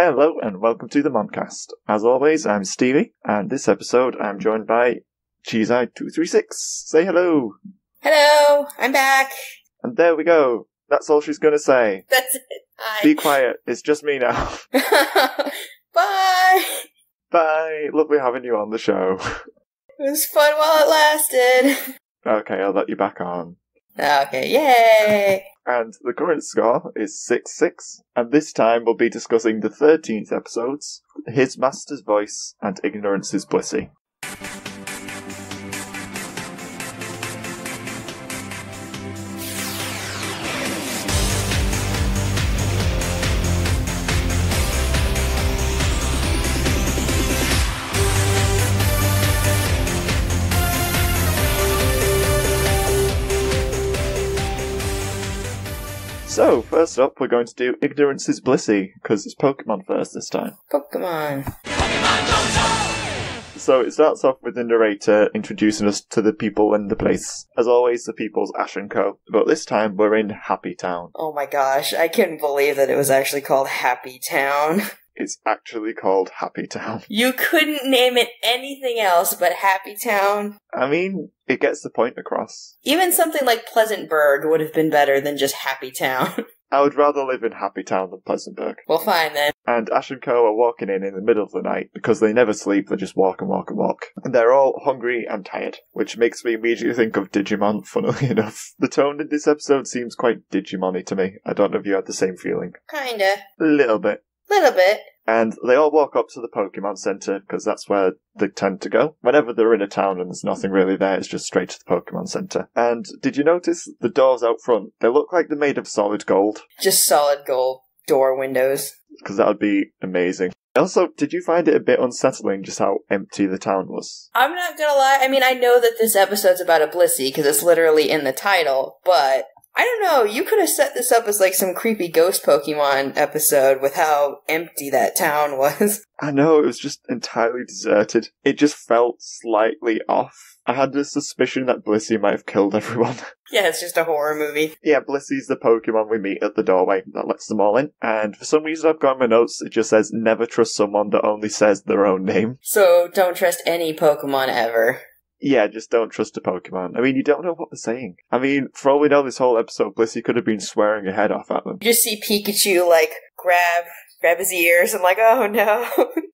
Hello and welcome to the Moncast. As always, I'm Stevie, and this episode I'm joined by Cheeseeye236. Say hello! Hello! I'm back! And there we go. That's all she's gonna say. That's it. Hi. Be quiet. It's just me now. Bye! Bye. Lovely having you on the show. It was fun while it lasted. Okay, I'll let you back on. Okay, yay! And the current score is 6-6, and this time we'll be discussing the 13th episodes, His Master's Voice and Ignorance is Blissey. So, first up, we're going to do Ignorance is Blissey, because it's Pokemon first this time. Pokemon. So, it starts off with the narrator introducing us to the people and the place. As always, the people's Ash & Co. But this time, we're in Happy Town. Oh my gosh, I couldn't believe that it was actually called Happy Town. It's actually called Happy Town. You couldn't name it anything else but Happy Town. I mean, it gets the point across. Even something like Pleasantburg would have been better than just Happy Town. I would rather live in Happy Town than Pleasantburg. Well, fine then. And Ash & Co. are walking in the middle of the night because they never sleep, they just walk and walk and walk. And they're all hungry and tired, which makes me immediately think of Digimon, funnily enough. The tone in this episode seems quite Digimon-y to me. I don't know if you had the same feeling. Kinda. A little bit. Little bit. And they all walk up to the Pokemon Center, because that's where they tend to go. Whenever they're in a town and there's nothing really there, it's just straight to the Pokemon Center. And did you notice the doors out front? They look like they're made of solid gold. Just solid gold door windows. Because that would be amazing. Also, did you find it a bit unsettling just how empty the town was? I'm not gonna lie, I mean, I know that this episode's about a Blissey, because it's literally in the title, but I don't know, you could have set this up as like some creepy ghost Pokemon episode with how empty that town was. I know, it was just entirely deserted. It just felt slightly off. I had the suspicion that Blissey might have killed everyone. Yeah, it's just a horror movie. Yeah, Blissey's the Pokemon we meet at the doorway that lets them all in. And for some reason I've got in my notes, it just says, never trust someone that only says their own name. So don't trust any Pokemon ever. Yeah, just don't trust a Pokemon. I mean, you don't know what they're saying. I mean, for all we know, this whole episode, Blissey could have been swearing her head off at them. You just see Pikachu, like, grab his ears and like, oh no.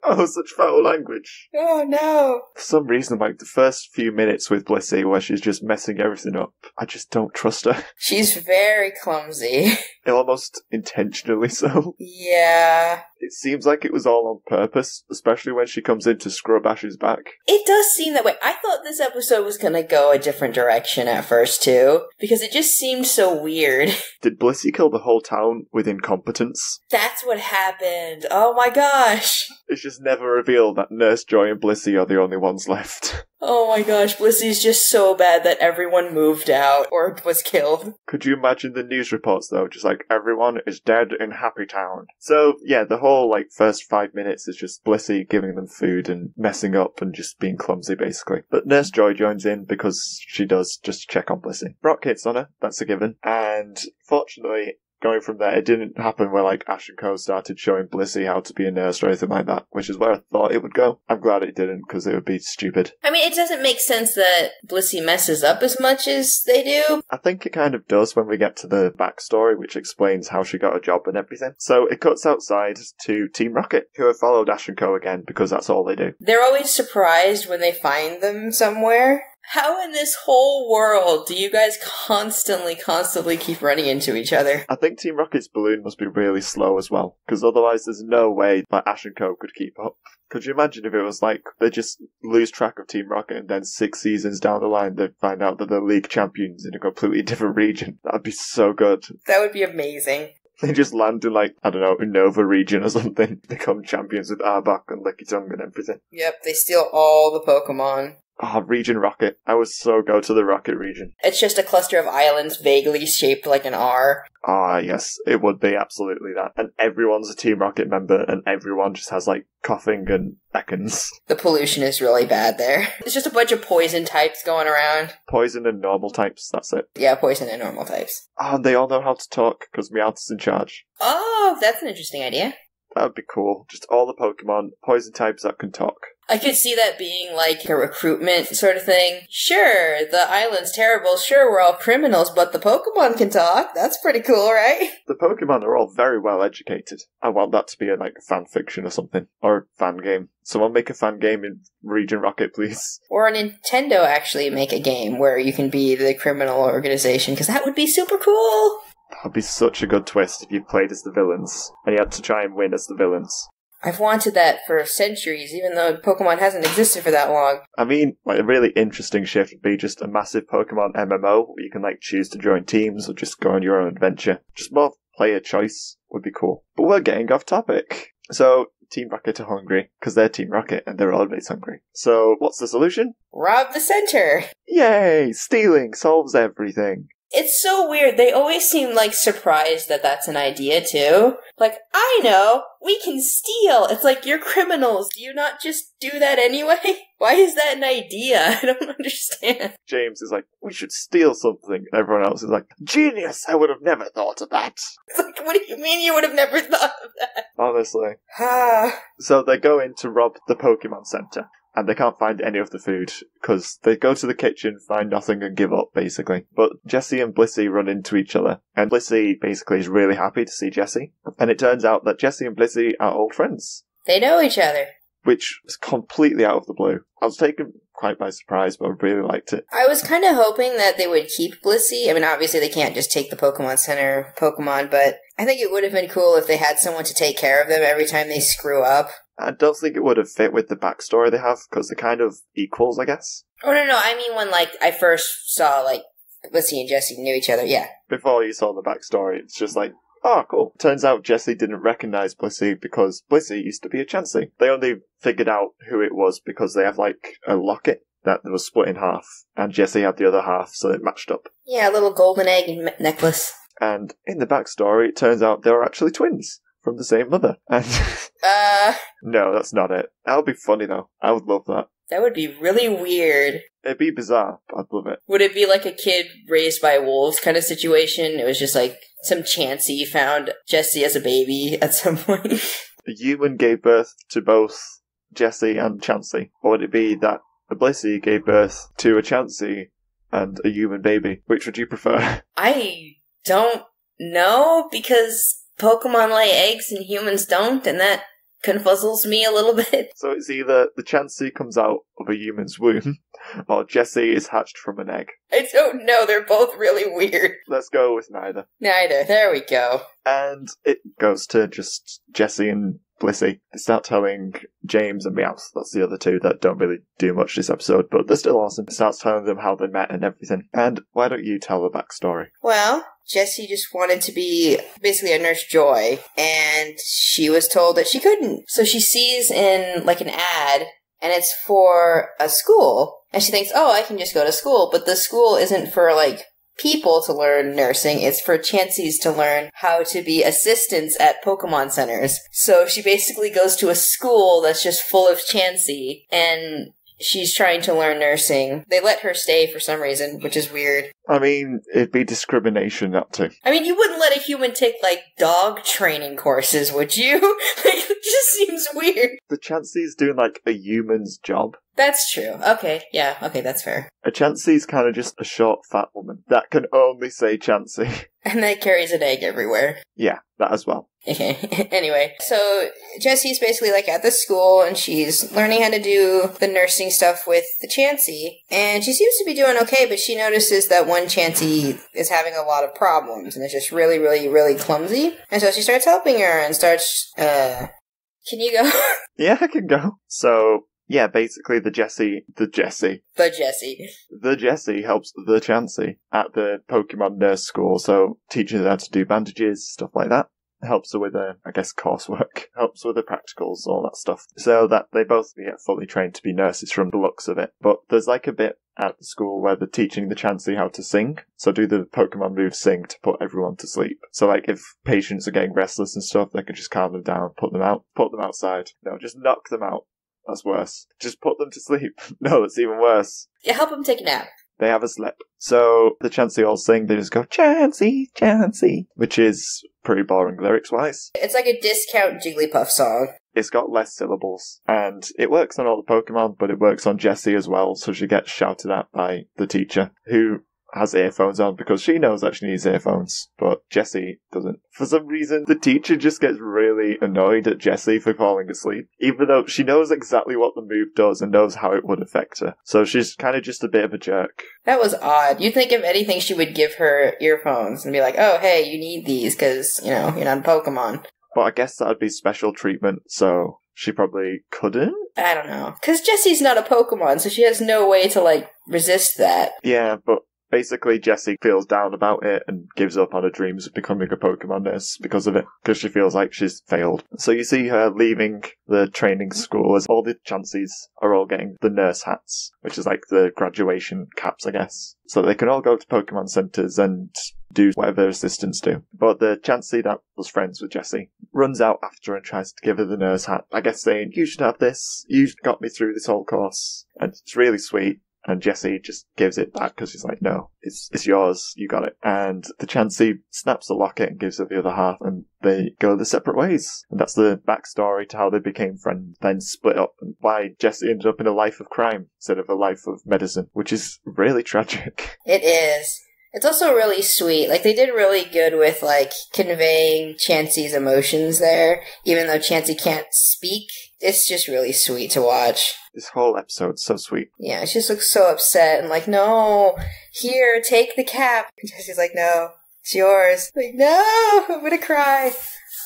Oh, such foul language. Oh no. For some reason, like, the first few minutes with Blissey where she's just messing everything up, I just don't trust her. She's very clumsy. Almost intentionally so. Yeah. It seems like it was all on purpose, especially when she comes in to scrub Ash's back. It does seem that way. I thought this episode was gonna go a different direction at first, too, because it just seemed so weird. Did Blissey kill the whole town with incompetence? That's what happened. Oh my gosh. It's just never revealed that Nurse Joy and Blissey are the only ones left. Oh my gosh, Blissey's just so bad that everyone moved out or was killed. Could you imagine the news reports, though? Just like, everyone is dead in Happy Town. So, yeah, the whole, like, first 5 minutes is just Blissey giving them food and messing up and just being clumsy, basically. But Nurse Joy joins in because she does, just to check on Blissey. Brock hits on her, that's a given. And, fortunately, going from there, it didn't happen where, like, Ash & Co. started showing Blissey how to be a nurse or anything like that, which is where I thought it would go. I'm glad it didn't, because it would be stupid. I mean, it doesn't make sense that Blissey messes up as much as they do. I think it kind of does when we get to the backstory, which explains how she got a job and everything. So it cuts outside to Team Rocket, who have followed Ash & Co. again, because that's all they do. They're always surprised when they find them somewhere. How in this whole world do you guys constantly keep running into each other? I think Team Rocket's balloon must be really slow as well, because otherwise there's no way that Ash & Co. could keep up. Could you imagine if it was like, they just lose track of Team Rocket and then 6 seasons down the line they find out that they're league champions in a completely different region? That'd be so good. That would be amazing. They just land in, like, I don't know, Unova region or something, become champions with Arbok and Lickitung and everything. Yep, they steal all the Pokemon. Oh, Region Rocket. I would so go to the Rocket region. It's just a cluster of islands vaguely shaped like an R. Ah, yes, it would be absolutely that. And everyone's a Team Rocket member, and everyone just has, like, coughing and beckons. The pollution is really bad there. It's just a bunch of poison types going around. Poison and normal types, that's it. Yeah, poison and normal types. Oh, and they all know how to talk, because Meowth's in charge. Oh, that's an interesting idea. That'd be cool. Just all the Pokemon, poison types that can talk. I could see that being like a recruitment sort of thing. Sure, the island's terrible. Sure, we're all criminals, but the Pokemon can talk. That's pretty cool, right? The Pokemon are all very well educated. I want that to be a fan fiction or something. Or a fan game. Someone make a fan game in Region Rocket, please. Or Nintendo actually make a game where you can be the criminal organization, because that would be super cool. That'd be such a good twist if you played as the villains, and you had to try and win as the villains. I've wanted that for centuries, even though Pokemon hasn't existed for that long. I mean, a really interesting shift would be just a massive Pokemon MMO, where you can choose to join teams or just go on your own adventure. Just more player choice would be cool. But we're getting off topic. So, Team Rocket are hungry, because they're Team Rocket, and they're always hungry. So, what's the solution? Rob the center! Yay! Stealing solves everything. It's so weird. They always seem surprised that that's an idea, too. I know! We can steal! It's you're criminals. Do you not just do that anyway? Why is that an idea? I don't understand. James is we should steal something. Everyone else is genius! I would have never thought of that. It's what do you mean you would have never thought of that? Honestly. So they go in to rob the Pokemon Center. And they can't find any of the food, because they go to the kitchen, find nothing, and give up, basically. But Jessie and Blissey run into each other, and Blissey basically is really happy to see Jessie. And it turns out that Jessie and Blissey are old friends. They know each other. Which was completely out of the blue. I was taken quite by surprise, but I really liked it. I was kind of hoping that they would keep Blissey. I mean, obviously they can't just take the Pokemon Center Pokemon, but I think it would have been cool if they had someone to take care of them every time they screw up. I don't think it would have fit with the backstory they have, because they're kind of equals, I guess. Oh, no, I mean when, I first saw, Blissey and Jessie knew each other, yeah. Before you saw the backstory, it's just oh, cool. Turns out Jessie didn't recognize Blissey because Blissey used to be a Chansey. They only figured out who it was because they have, a locket that was split in half, and Jessie had the other half, so it matched up. Yeah, a little golden egg necklace. And in the backstory, it turns out they were actually twins. From the same mother. And no, that's not it. That would be funny, though. I would love that. That would be really weird. It'd be bizarre, but I'd love it. Would it be like a kid raised by wolves kind of situation? It was just some Chansey found Jessie as a baby at some point. A human gave birth to both Jessie and Chansey. Or would it be that a Blissey gave birth to a Chansey and a human baby? Which would you prefer? I don't know, because Pokemon lay eggs and humans don't, and that confuzzles me a little bit. So it's either the Chansey comes out of a human's womb, or Jessie is hatched from an egg. I don't know, they're both really weird. Let's go with neither. Neither, there we go. And it goes to just Jessie and Blissey. They start telling James and Meowth, that's the other two that don't really do much this episode, but they're still awesome. It starts telling them how they met and everything. And why don't you tell the backstory? Well, Jessie just wanted to be basically a Nurse Joy, and she was told that she couldn't. So she sees in an ad, and it's for a school, and she thinks, oh, I can just go to school, but the school isn't for people to learn nursing, it's for Chanseys to learn how to be assistants at Pokemon centers. So she basically goes to a school that's just full of Chansey, and she's trying to learn nursing. They let her stay for some reason, which is weird. I mean, it'd be discrimination not to. I mean, you wouldn't let a human take, dog training courses, would you? It just seems weird. The Chansey's doing, a human's job. That's true. Okay, yeah, okay, that's fair. A Chansey's kind of just a short, fat woman that can only say Chansey. And that carries an egg everywhere. Yeah, that as well. Okay, anyway, so Jessie's basically at the school, and she's learning how to do the nursing stuff with the Chansey, and she seems to be doing okay, but she notices that one Chansey is having a lot of problems, and is just really, really, really clumsy, and so she starts helping her, and starts, can you go? Yeah, I can go. So, yeah, basically the Jessie helps the Chansey at the Pokemon Nurse School, so teaches her how to do bandages, stuff like that. Helps her with her, coursework. Helps with the practicals, all that stuff. So that they both get fully trained to be nurses from the looks of it. But there's a bit at the school where they're teaching the Chansey how to sing. So do the Pokemon move sing to put everyone to sleep. So if patients are getting restless and stuff, they can just calm them down, put them outside. No, just knock them out. That's worse. Just put them to sleep. No, that's even worse. Yeah, help them take a nap. They have a slip. So the chants they all sing, they just go, Chansey, Chansey, which is pretty boring lyrics-wise. It's like a discount Jigglypuff song. It's got less syllables, and it works on all the Pokemon, but it works on Jessie as well, so she gets shouted at by the teacher, who has earphones on because she knows that she needs earphones, but Jessie doesn't. For some reason, the teacher just gets really annoyed at Jessie for falling asleep, even though she knows exactly what the move does and knows how it would affect her. So she's kind of just a bit of a jerk. That was odd. You'd think if anything she would give her earphones and be like, oh, hey, you need these because, you're not a Pokemon. But I guess that would be special treatment, so she probably couldn't? I don't know. Because Jessie's not a Pokemon, so she has no way to, resist that. Yeah, but basically, Jessie feels down about it and gives up on her dreams of becoming a Pokemon nurse because of it, because she feels like she's failed. So you see her leaving the training school as all the Chanseys are all getting the nurse hats, which is like the graduation caps, I guess. So they can all go to Pokemon centres and do whatever assistants do. But the Chansey that was friends with Jessie runs out after her and tries to give her the nurse hat, I guess saying, you should have this, you got me through this whole course. And it's really sweet. And Jessie just gives it back because she's like, no, it's yours, you got it. And the Chansey snaps the locket and gives her the other half, and they go their separate ways. And that's the backstory to how they became friends, then split up, and why Jessie ended up in a life of crime instead of a life of medicine, which is really tragic. It is. It's also really sweet. They did really good with, conveying Chansey's emotions there, even though Chansey can't speak. It's just really sweet to watch. This whole episode's so sweet. Yeah, she just looks so upset and no, here, take the cap. And Jessie's like, no, it's yours. No, I'm gonna cry.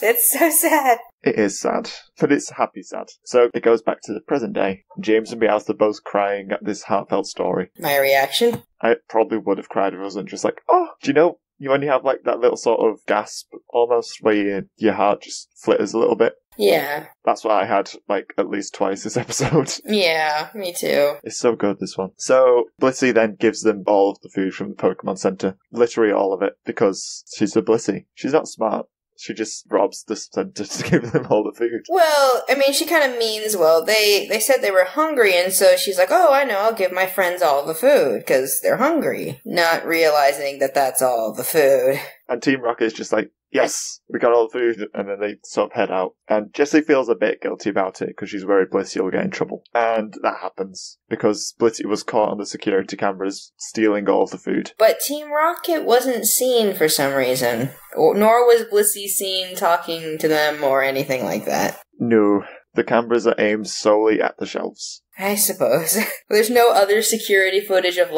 It's so sad. It is sad, but it's happy sad. So it goes back to the present day. James and Meowth are both crying at this heartfelt story. My reaction? I probably would have cried if I wasn't just oh, do you know, you only have that little sort of gasp almost where your heart just flitters a little bit. Yeah. That's what I had, at least twice this episode. Yeah, me too. It's so good, this one. So, Blissey then gives them all of the food from the Pokemon Center. Literally all of it, because she's a Blissey. She's not smart. She just robs the center to give them all the food. Well, she kind of means, they said they were hungry, and so she's like, oh, I know, I'll give my friends all the food, because they're hungry. Not realizing that that's all the food. And Team Rocket is just yes, we got all the food, and then they sort of head out. And Jessie feels a bit guilty about it, because she's worried Blissey will get in trouble. And that happens, because Blissey was caught on the security cameras stealing all of the food. But Team Rocket wasn't seen for some reason. Nor was Blissey seen talking to them or anything like that. No, the cameras are aimed solely at the shelves. I suppose. There's no other security footage of,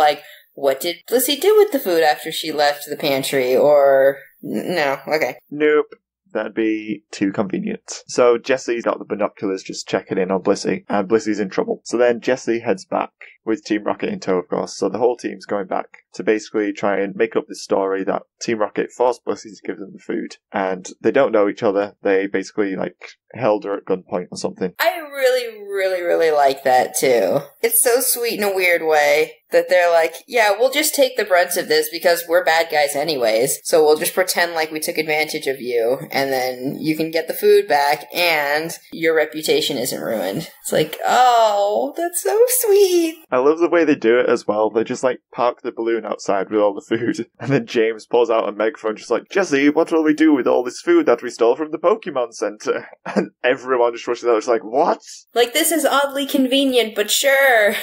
what did Blissey do with the food after she left the pantry, or... No, okay. Nope. That'd be too convenient. So Jessie's got the binoculars just checking in on Blissey, and Blissey's in trouble. So then Jessie heads back, with Team Rocket in tow, of course. So the whole team's going back to basically try and make up this story that Team Rocket forced Blissey to give them the food. And they don't know each other. They basically, held her at gunpoint or something. I really, really, really like that, too. It's so sweet in a weird way that they're yeah, we'll just take the brunt of this because we're bad guys anyways, so we'll just pretend like we took advantage of you, and then you can get the food back, and your reputation isn't ruined. It's oh, that's so sweet. I love the way they do it as well. They just, park the balloon outside with all the food, and then James pulls out a megaphone just Jessie, what will we do with all this food that we stole from the Pokemon Center? And everyone just rushes out, it's what? This is oddly convenient, but sure.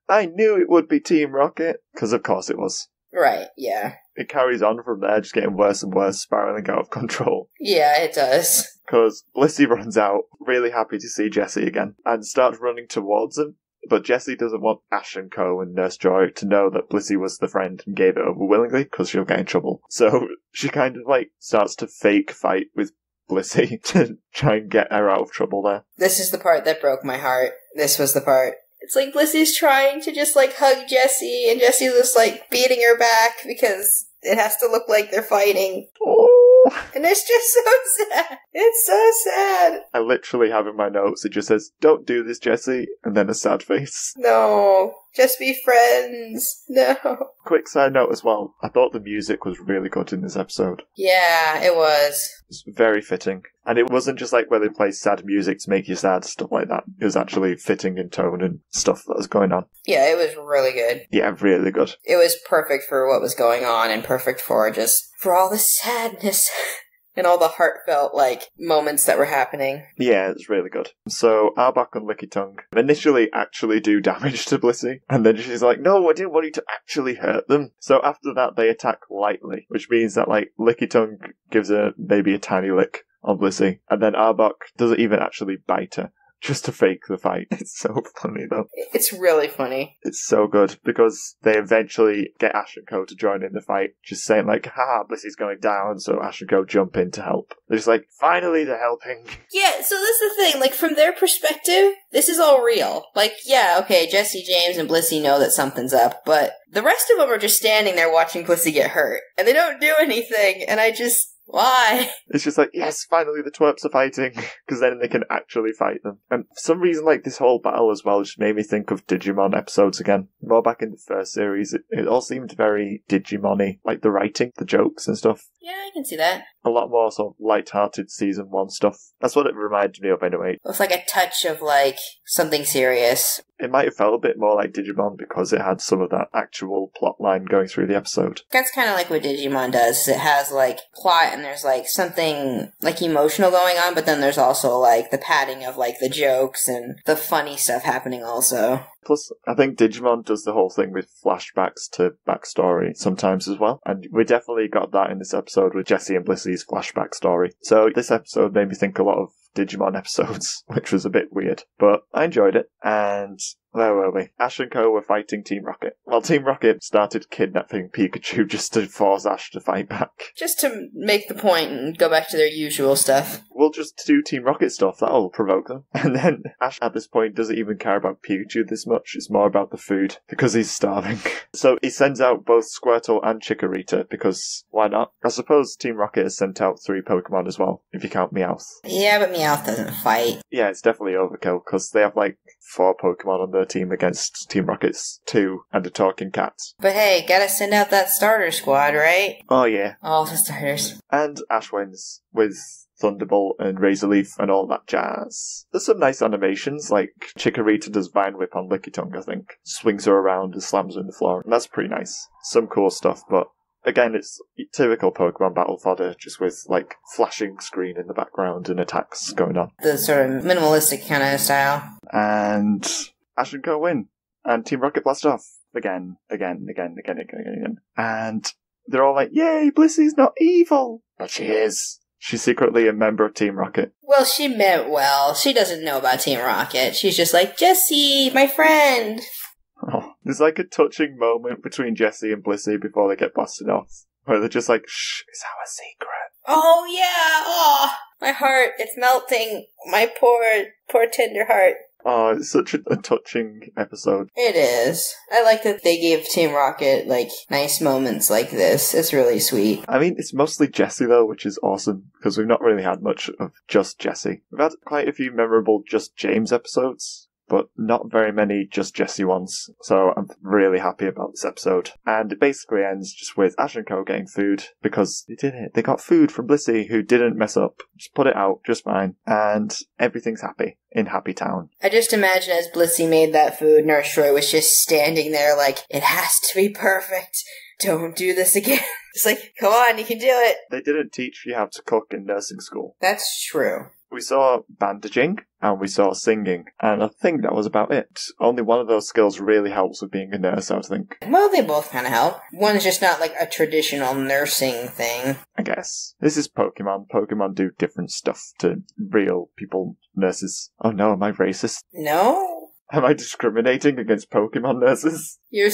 I knew it would be Team Rocket, because of course it was. Right, yeah. It carries on from there, just getting worse and worse, spiraling out of control. Yeah, it does. Because Blissey runs out, really happy to see Jessie again, and starts running towards him. But Jessie doesn't want Ash and Co. and Nurse Joy to know that Blissey was the friend and gave it over willingly, because she'll get in trouble. So she kind of starts to fake fight with Blissey to try and get her out of trouble there. This is the part that broke my heart. This was the part. It's Blissey's trying to just hug Jessie, and Jessie's just beating her back because it has to look like they're fighting. Oh. And it's just so sad. It's so sad. I literally have in my notes, it just says, don't do this, Jessie, and then a sad face. No. Just be friends. No. Quick side note as well, I thought the music was really good in this episode. Yeah, it was. It's very fitting. And it wasn't just like where they play sad music to make you sad, stuff like that. It was actually fitting in tone and stuff that was going on. Yeah, it was really good. Yeah, really good. It was perfect for what was going on and perfect for all the sadness. And all the heartfelt, moments that were happening. Yeah, it's really good. So, Arbok and Licky Tongue initially actually do damage to Blissey, and then she's like, no, I didn't want you to actually hurt them. So after that, they attack lightly, which means that, Licky Tongue gives her maybe a tiny lick on Blissey, and then Arbok doesn't even actually bite her. Just to fake the fight. It's so funny, though. It's really funny. It's so good, because they eventually get Ash and Co to join in the fight, just saying, haha, Blissey's going down, so Ash and Co jump in to help. They're just finally they're helping. Yeah, so that's the thing, from their perspective, this is all real. Yeah, okay, Jesse, James, and Blissey know that something's up, but the rest of them are just standing there watching Blissey get hurt, and they don't do anything, and why? It's just yes, finally the twerps are fighting, because then they can actually fight them. And for some reason, this whole battle as well just made me think of Digimon episodes again. More back in the first series, it all seemed very Digimon-y, the writing, the jokes and stuff. Yeah, I can see that. A lot more sort of light-hearted season 1 stuff. That's what it reminded me of anyway. It's a touch of something serious. It might have felt a bit more like Digimon because it had some of that actual plot line going through the episode. That's kind of what Digimon does. It has plot and there's something emotional going on, but then there's also the padding of the jokes and the funny stuff happening also. Plus, I think Digimon does the whole thing with flashbacks to backstory sometimes as well. And we definitely got that in this episode with Jessie and Blissey's flashback story. So this episode made me think a lot of Digimon episodes, which was a bit weird. But I enjoyed it. And where were we? Ash and Co were fighting Team Rocket. Well, Team Rocket started kidnapping Pikachu just to force Ash to fight back. Just to make the point and go back to their usual stuff. We'll just do Team Rocket stuff. That'll provoke them. And then Ash, at this point, doesn't even care about Pikachu this much. It's more about the food, because he's starving. So he sends out both Squirtle and Chikorita, because why not? I suppose Team Rocket has sent out 3 Pokemon as well, if you count Meowth. Yeah, but Meowth doesn't fight. Yeah, it's definitely overkill, because they have 4 Pokemon on their team against Team Rocket's 2 and a talking cat. But hey, gotta send out that starter squad, right? Oh yeah. All the starters. And Ash wins with Thunderbolt and Razor Leaf and all that jazz. There's some nice animations, Chikorita does Vine Whip on Licky Tongue, I think. Swings her around and slams her in the floor, and that's pretty nice. Some cool stuff, but again, it's typical Pokemon battle fodder, just with, flashing screen in the background and attacks going on. The sort of minimalistic kind of style. And Ash and Co win. And Team Rocket blast off. Again. And they're all yay, Blissey's not evil! But she is. She's secretly a member of Team Rocket. Well, she meant well. She doesn't know about Team Rocket. She's just Jessie, my friend! Oh, there's a touching moment between Jessie and Blissey before they get blasted off, where they're just shh, it's our secret. Oh, yeah! Oh, my heart, it's melting. My poor tender heart. Oh, it's such a touching episode. It is. I like that they gave Team Rocket, nice moments like this. It's really sweet. I mean, it's mostly Jessie, though, which is awesome, because we've not really had much of just Jessie. We've had quite a few memorable Just James episodes, but not very many Just Jessie ones, so I'm really happy about this episode. And it basically ends just with Ash and Co getting food, because they did it. They got food from Blissey, who didn't mess up. Just put it out, just fine. And everything's happy in Happy Town. I just imagine as Blissey made that food, Nurse Joy was just standing there it has to be perfect. Don't do this again. It's come on, you can do it. They didn't teach you how to cook in nursing school. That's true. We saw bandaging, and we saw singing, and I think that was about it. Only one of those skills really helps with being a nurse, I would think. Well, they both kind of help. One's just not a traditional nursing thing. I guess. This is Pokemon. Pokemon do different stuff to real people, nurses. Oh no, am I racist? No? Am I discriminating against Pokemon nurses? You're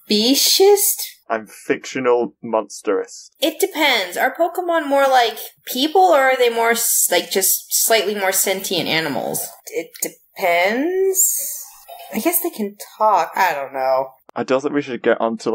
speciest? I'm fictional monsterist. It depends. Are Pokemon more like people, or are they more just slightly more sentient animals? It depends. I guess they can talk. I don't know. I don't think we should get onto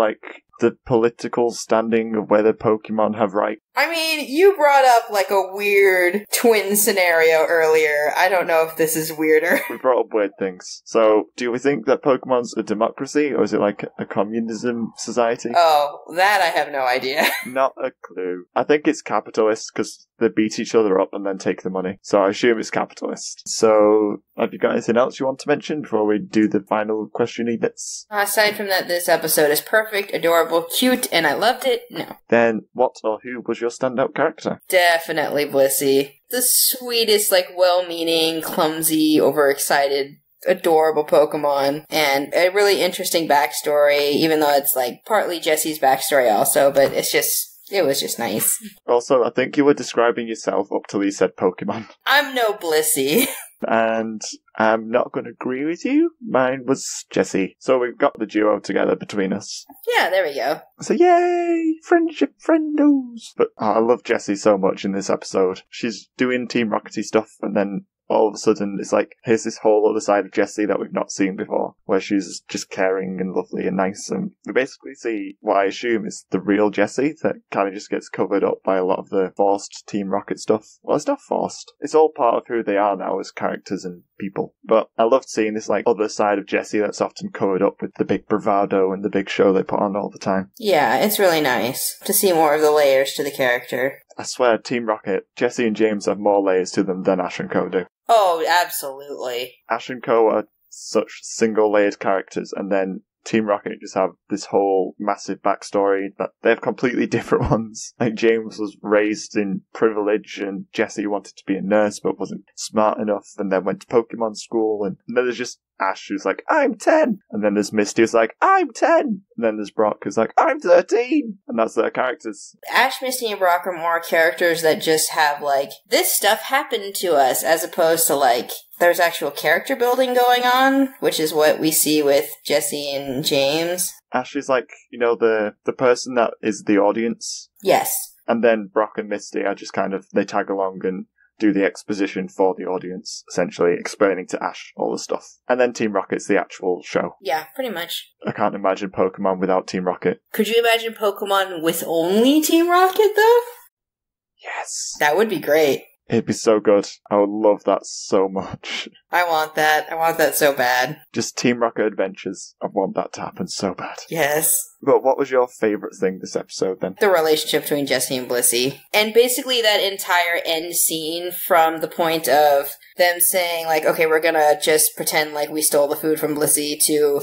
the political standing of whether Pokemon have rights. I mean, you brought up like a weird twin scenario earlier. I don't know if this is weirder. We brought up weird things. So, do we think that Pokemon's a democracy, or is it like a communism society? Oh, that I have no idea. Not a clue. I think it's capitalist, because they beat each other up and then take the money. So I assume it's capitalist. So, have you got anything else you want to mention before we do the final question-y bits? Aside from that, this episode is perfect, adorable, cute, and I loved it. No. Then, what or who was your standout character? Definitely Blissey. The sweetest, like, well-meaning, clumsy, overexcited, adorable Pokemon, and a really interesting backstory, even though it's, like, partly Jessie's backstory also, but it was just nice. Also, I think you were describing yourself up till you said Pokemon. I'm no Blissey. And I'm not going to agree with you. Mine was Jessie. So we've got the duo together between us. Yeah, there we go. So yay! Friendship friendos! But I love Jessie so much in this episode. She's doing Team Rockety stuff, and then all of a sudden it's like, here's this whole other side of Jessie that we've not seen before, where she's just caring and lovely and nice, and we basically see what I assume is the real Jessie that kind of just gets covered up by a lot of the forced Team Rocket stuff. Well, it's not forced. It's all part of who they are now as characters and people. But I loved seeing this like other side of Jessie that's often covered up with the big bravado and the big show they put on all the time. Yeah, it's really nice to see more of the layers to the character. I swear, Team Rocket, Jessie and James have more layers to them than Ash and Co do. Oh, absolutely. Ash and Co are such single-layered characters, and then Team Rocket just have this whole massive backstory that they have completely different ones. Like, James was raised in privilege, and Jessie wanted to be a nurse but wasn't smart enough, and then went to Pokemon school, and then there's just Ash who's like, I'm 10! And then there's Misty who's like, I'm 10! And then there's Brock who's like, I'm 13! And that's their characters. Ash, Misty, and Brock are more characters that just have, like, this stuff happened to us, as opposed to, like, there's actual character building going on, which is what we see with Jessie and James. Ash is like, you know, the person that is the audience. Yes. And then Brock and Misty are just kind of, they tag along and do the exposition for the audience, essentially, explaining to Ash all the stuff. And then Team Rocket's the actual show. Yeah, pretty much. I can't imagine Pokemon without Team Rocket. Could you imagine Pokemon with only Team Rocket, though? Yes! That would be great. It'd be so good. I would love that so much. I want that. I want that so bad. Just Team Rocket adventures. I want that to happen so bad. Yes. But what was your favourite thing this episode, then? The relationship between Jessie and Blissey. And basically that entire end scene from the point of them saying, like, okay, we're gonna just pretend like we stole the food from Blissey to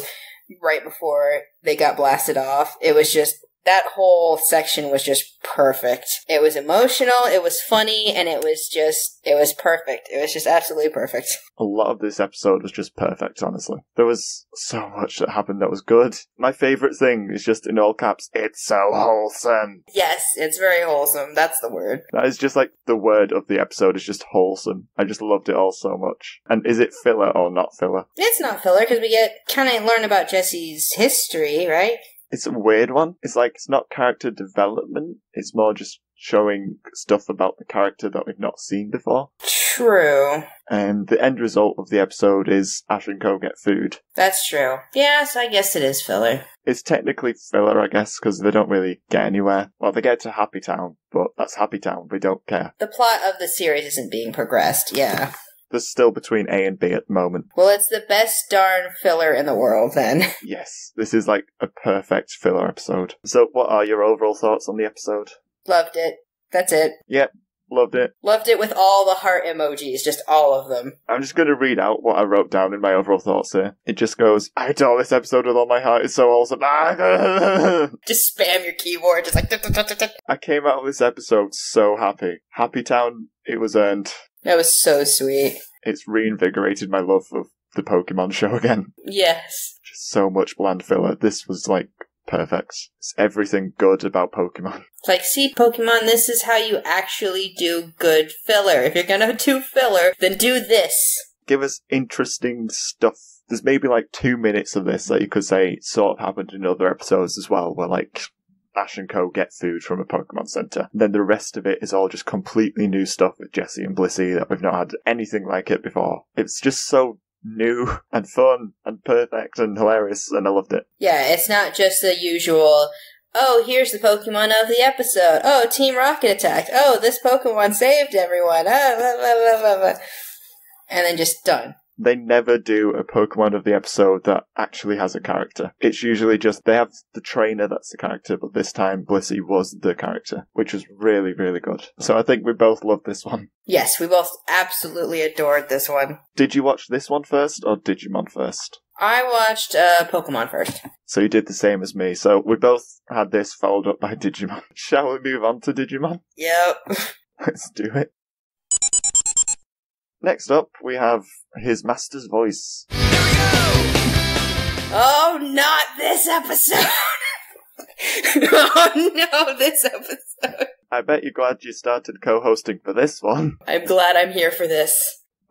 right before they got blasted off. It was just, that whole section was just perfect. It was emotional, it was funny, and it was perfect. It was just absolutely perfect. A lot of this episode was just perfect, honestly. There was so much that happened that was good. My favourite thing is just in all caps, it's so wholesome. Yes, it's very wholesome. That's the word. That is just like the word of the episode is just wholesome. I just loved it all so much. And is it filler or not filler? It's not filler, because we get kind of learn about Jessie's history, right? It's a weird one. It's like, it's not character development. It's more just showing stuff about the character that we've not seen before. True. And the end result of the episode is Ash and Co get food. That's true. Yes, I guess it is filler. It's technically filler, I guess, because they don't really get anywhere. Well, they get to Happy Town, but that's Happy Town. We don't care. The plot of the series isn't being progressed, yeah. There's still between A and B at the moment. Well, it's the best darn filler in the world, then. Yes, this is like a perfect filler episode. So what are your overall thoughts on the episode? Loved it. That's it. Yep, loved it. Loved it with all the heart emojis, just all of them. I'm just going to read out what I wrote down in my overall thoughts here. It just goes, I adore this episode with all my heart, it's so awesome. Just spam your keyboard, just like... I came out of this episode so happy. Happy Town, it was earned. That was so sweet. It's reinvigorated my love of the Pokemon show again. Yes. Just so much bland filler. This was like perfect. It's everything good about Pokemon. It's like, see, Pokemon, this is how you actually do good filler. If you're gonna do filler, then do this. Give us interesting stuff. There's maybe like 2 minutes of this that you could say sort of happened in other episodes as well, where like Ash and Co get food from a Pokemon Center. Then the rest of it is all just completely new stuff with Jessie and Blissey that we've not had anything like it before. It's just so new and fun and perfect and hilarious, and I loved it. Yeah, it's not just the usual, oh, here's the Pokemon of the episode. Oh, Team Rocket attacked. Oh, this Pokemon saved everyone. Ah, blah, blah, blah, blah. And then just done. They never do a Pokemon of the episode that actually has a character. It's usually just, they have the trainer that's the character, but this time Blissey was the character, which was really, really good. So I think we both love this one. Yes, we both absolutely adored this one. Did you watch this one first, or Digimon first? I watched Pokemon first. So you did the same as me. So we both had this followed up by Digimon. Shall we move on to Digimon? Yep. Let's do it. Next up, we have his master's voice. Oh, not this episode! Oh no, this episode. I bet you're glad you started co-hosting for this one. I'm glad I'm here for this.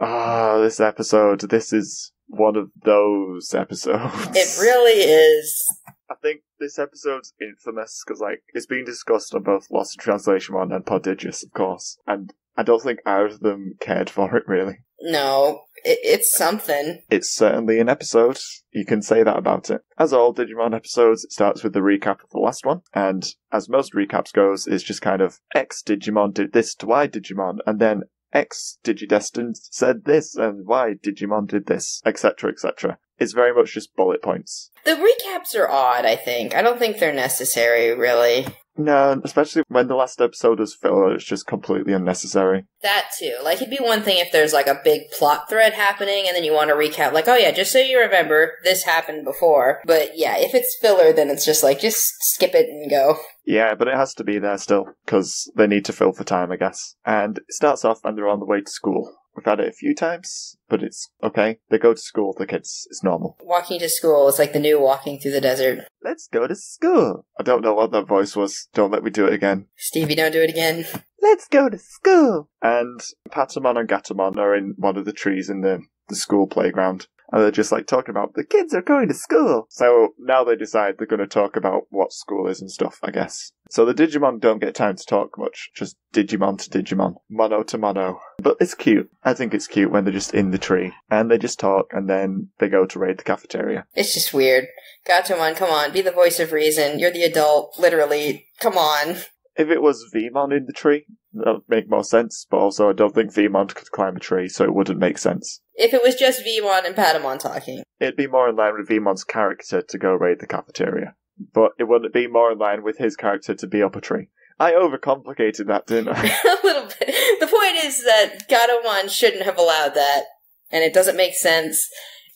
This episode. This is one of those episodes. It really is. I think this episode's infamous because, like, it's being discussed on both Lost in Translation 1 and Podigious, of course. And I don't think either of them cared for it, really. No, it's something. It's certainly an episode. You can say that about it. As all Digimon episodes, it starts with the recap of the last one. And as most recaps goes, it's just kind of, X Digimon did this to Y Digimon, and then X Digidestined said this, and Y Digimon did this, etc., etc. It's very much just bullet points. The recaps are odd, I think. I don't think they're necessary, really. No, especially when the last episode was filler, it's just completely unnecessary. That too. Like, it'd be one thing if there's, like, a big plot thread happening, and then you want to recap, like, oh yeah, just so you remember, this happened before. But yeah, if it's filler, then it's just like, just skip it and go. Yeah, but it has to be there still, because they need to fill for time, I guess. And it starts off and they're on the way to school. We've had it a few times, but it's okay. They go to school, the kids. It's normal. Walking to school is like the new walking through the desert. Let's go to school. I don't know what that voice was. Don't let me do it again. Stevie, don't do it again. Let's go to school. And Patamon and Gatomon are in one of the trees in the school playground. And they're just like talking about, the kids are going to school. So now they decide they're going to talk about what school is and stuff, I guess. So the Digimon don't get time to talk much. Just Digimon to Digimon. Mono to mono. But it's cute. I think it's cute when they're just in the tree. And they just talk and then they go to raid the cafeteria. It's just weird. Gatomon, come on. Be the voice of reason. You're the adult. Literally. Come on. If it was Vmon in the tree, that would make more sense, but also I don't think Vmon could climb a tree, so it wouldn't make sense. If it was just Vmon and Patamon talking. It'd be more in line with Vmon's character to go raid the cafeteria, but it wouldn't be more in line with his character to be up a tree. I overcomplicated that, didn't I? A little bit. The point is that Gatomon shouldn't have allowed that, and it doesn't make sense.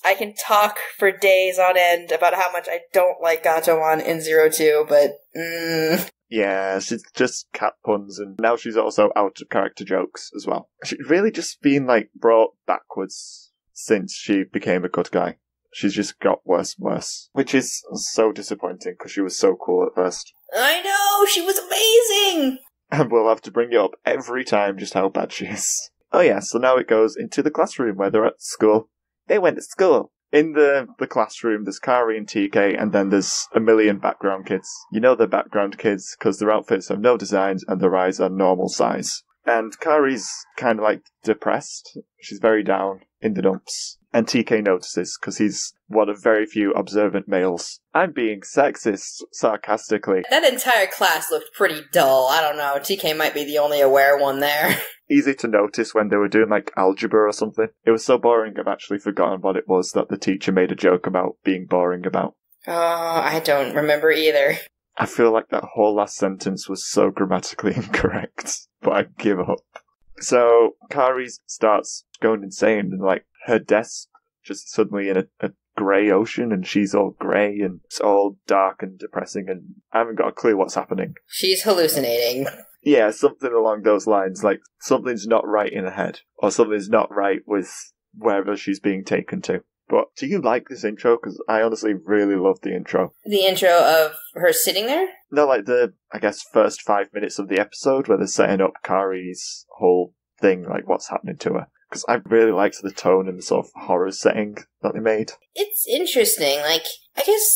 I can talk for days on end about how much I don't like Gatomon in 02, but Yeah, she's just cat puns, and now she's also out of character jokes as well. She's really just been, like, brought backwards since she became a good guy. She's just got worse and worse, which is so disappointing, because she was so cool at first. I know! She was amazing! And we'll have to bring it up every time just how bad she is. Oh yeah, so now it goes into the classroom where they're at school. They went to school. In the classroom, there's Kari and TK, and then there's a million background kids. You know they're background kids, because their outfits have no designs, and their eyes are normal size. And Kari's kind of, like, depressed. She's very down in the dumps. And TK notices, because he's one of very few observant males. I'm being sexist, sarcastically. That entire class looked pretty dull. I don't know. TK might be the only aware one there. Easy to notice when they were doing, like, algebra or something. It was so boring I've actually forgotten what it was that the teacher made a joke about being boring about. Oh, I don't remember either. I feel like that whole last sentence was so grammatically incorrect, but I give up. So, Kari starts going insane, and, like, her desk just suddenly in a grey ocean, and she's all grey, and it's all dark and depressing, and I haven't got a clue what's happening. She's hallucinating. Yeah, something along those lines, like, something's not right in her head, or something's not right with wherever she's being taken to. But do you like this intro? Because I honestly really love the intro. The intro of her sitting there? No, like the, I guess, first 5 minutes of the episode where they're setting up Kari's whole thing, like what's happening to her. Because I really liked the tone and the sort of horror setting that they made. It's interesting. Like, I guess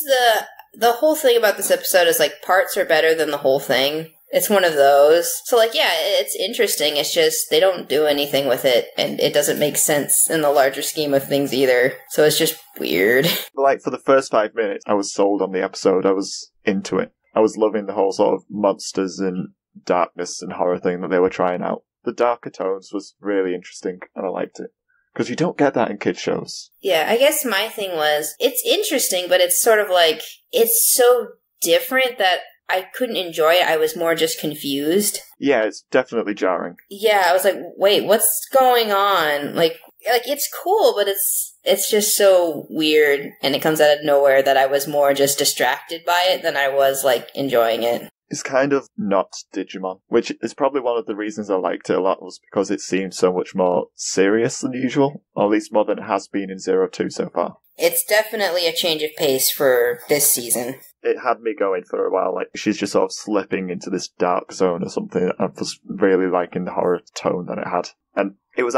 the whole thing about this episode is, like, parts are better than the whole thing. It's one of those. So, like, yeah, it's interesting. It's just they don't do anything with it, and it doesn't make sense in the larger scheme of things either. So it's just weird. Like, for the first 5 minutes, I was sold on the episode. I was into it. I was loving the whole sort of monsters and darkness and horror thing that they were trying out. The darker tones was really interesting, and I liked it. Because you don't get that in kids' shows. Yeah, I guess my thing was, it's interesting, but it's sort of like, it's so different that I couldn't enjoy it. I was more just confused. Yeah, it's definitely jarring. Yeah, I was like, wait, what's going on? Like it's cool, but it's just so weird, and it comes out of nowhere that I was more just distracted by it than I was, like, enjoying it. It's kind of not Digimon, which is probably one of the reasons I liked it a lot, was because it seemed so much more serious than usual, or at least more than it has been in 02 so far. It's definitely a change of pace for this season. It had me going for a while, like, she's just sort of slipping into this dark zone or something. I was really liking the horror tone that it had. And it was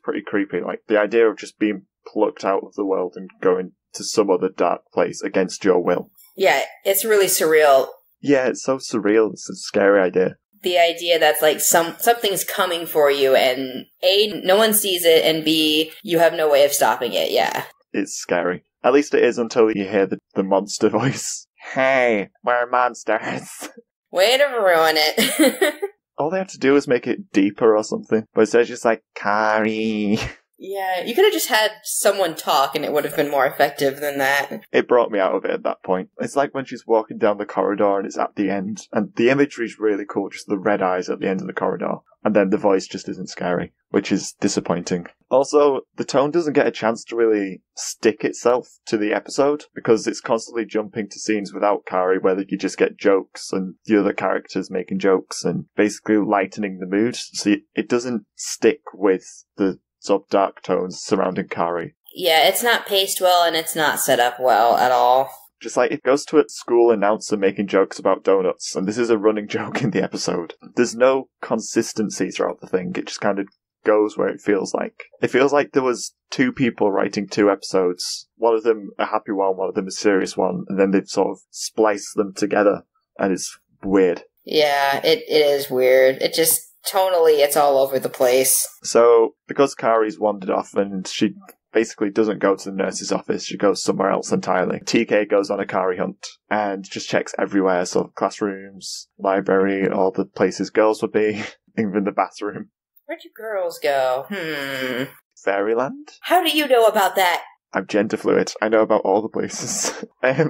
pretty creepy, like, the idea of just being plucked out of the world and going to some other dark place against your will. Yeah, it's really surreal. Yeah, it's so surreal. It's a scary idea. The idea that's like something's coming for you, and A, no one sees it, and B, you have no way of stopping it, yeah. It's scary. At least it is until you hear the monster voice. Hey, we're monsters. Way to ruin it. All they have to do is make it deeper or something. But instead it's just like, Kari. Yeah, you could have just had someone talk and it would have been more effective than that. It brought me out of it at that point. It's like when she's walking down the corridor and it's at the end. And the imagery is really cool, just the red eyes at the end of the corridor. And then the voice just isn't scary, which is disappointing. Also, the tone doesn't get a chance to really stick itself to the episode, because it's constantly jumping to scenes without Kari where you just get jokes and the other characters making jokes and basically lightening the mood. So it doesn't stick with the sort of dark tones surrounding Kari. Yeah, it's not paced well and it's not set up well at all. Just like, it goes to a school announcer making jokes about donuts, and this is a running joke in the episode. There's no consistency throughout the thing, it just kind of goes where it feels like. It feels like there was two people writing two episodes, one of them a happy one of them a serious one, and then they've sort of spliced them together, and it's weird. Yeah, it is weird. It just, tonally, it's all over the place. So, because Kari's wandered off and she basically doesn't go to the nurse's office, she goes somewhere else entirely. TK goes on a Kari hunt and just checks everywhere, so classrooms, library, all the places girls would be, even the bathroom. Where'd you girls go? Fairyland? How do you know about that? I'm gender fluid. I know about all the places.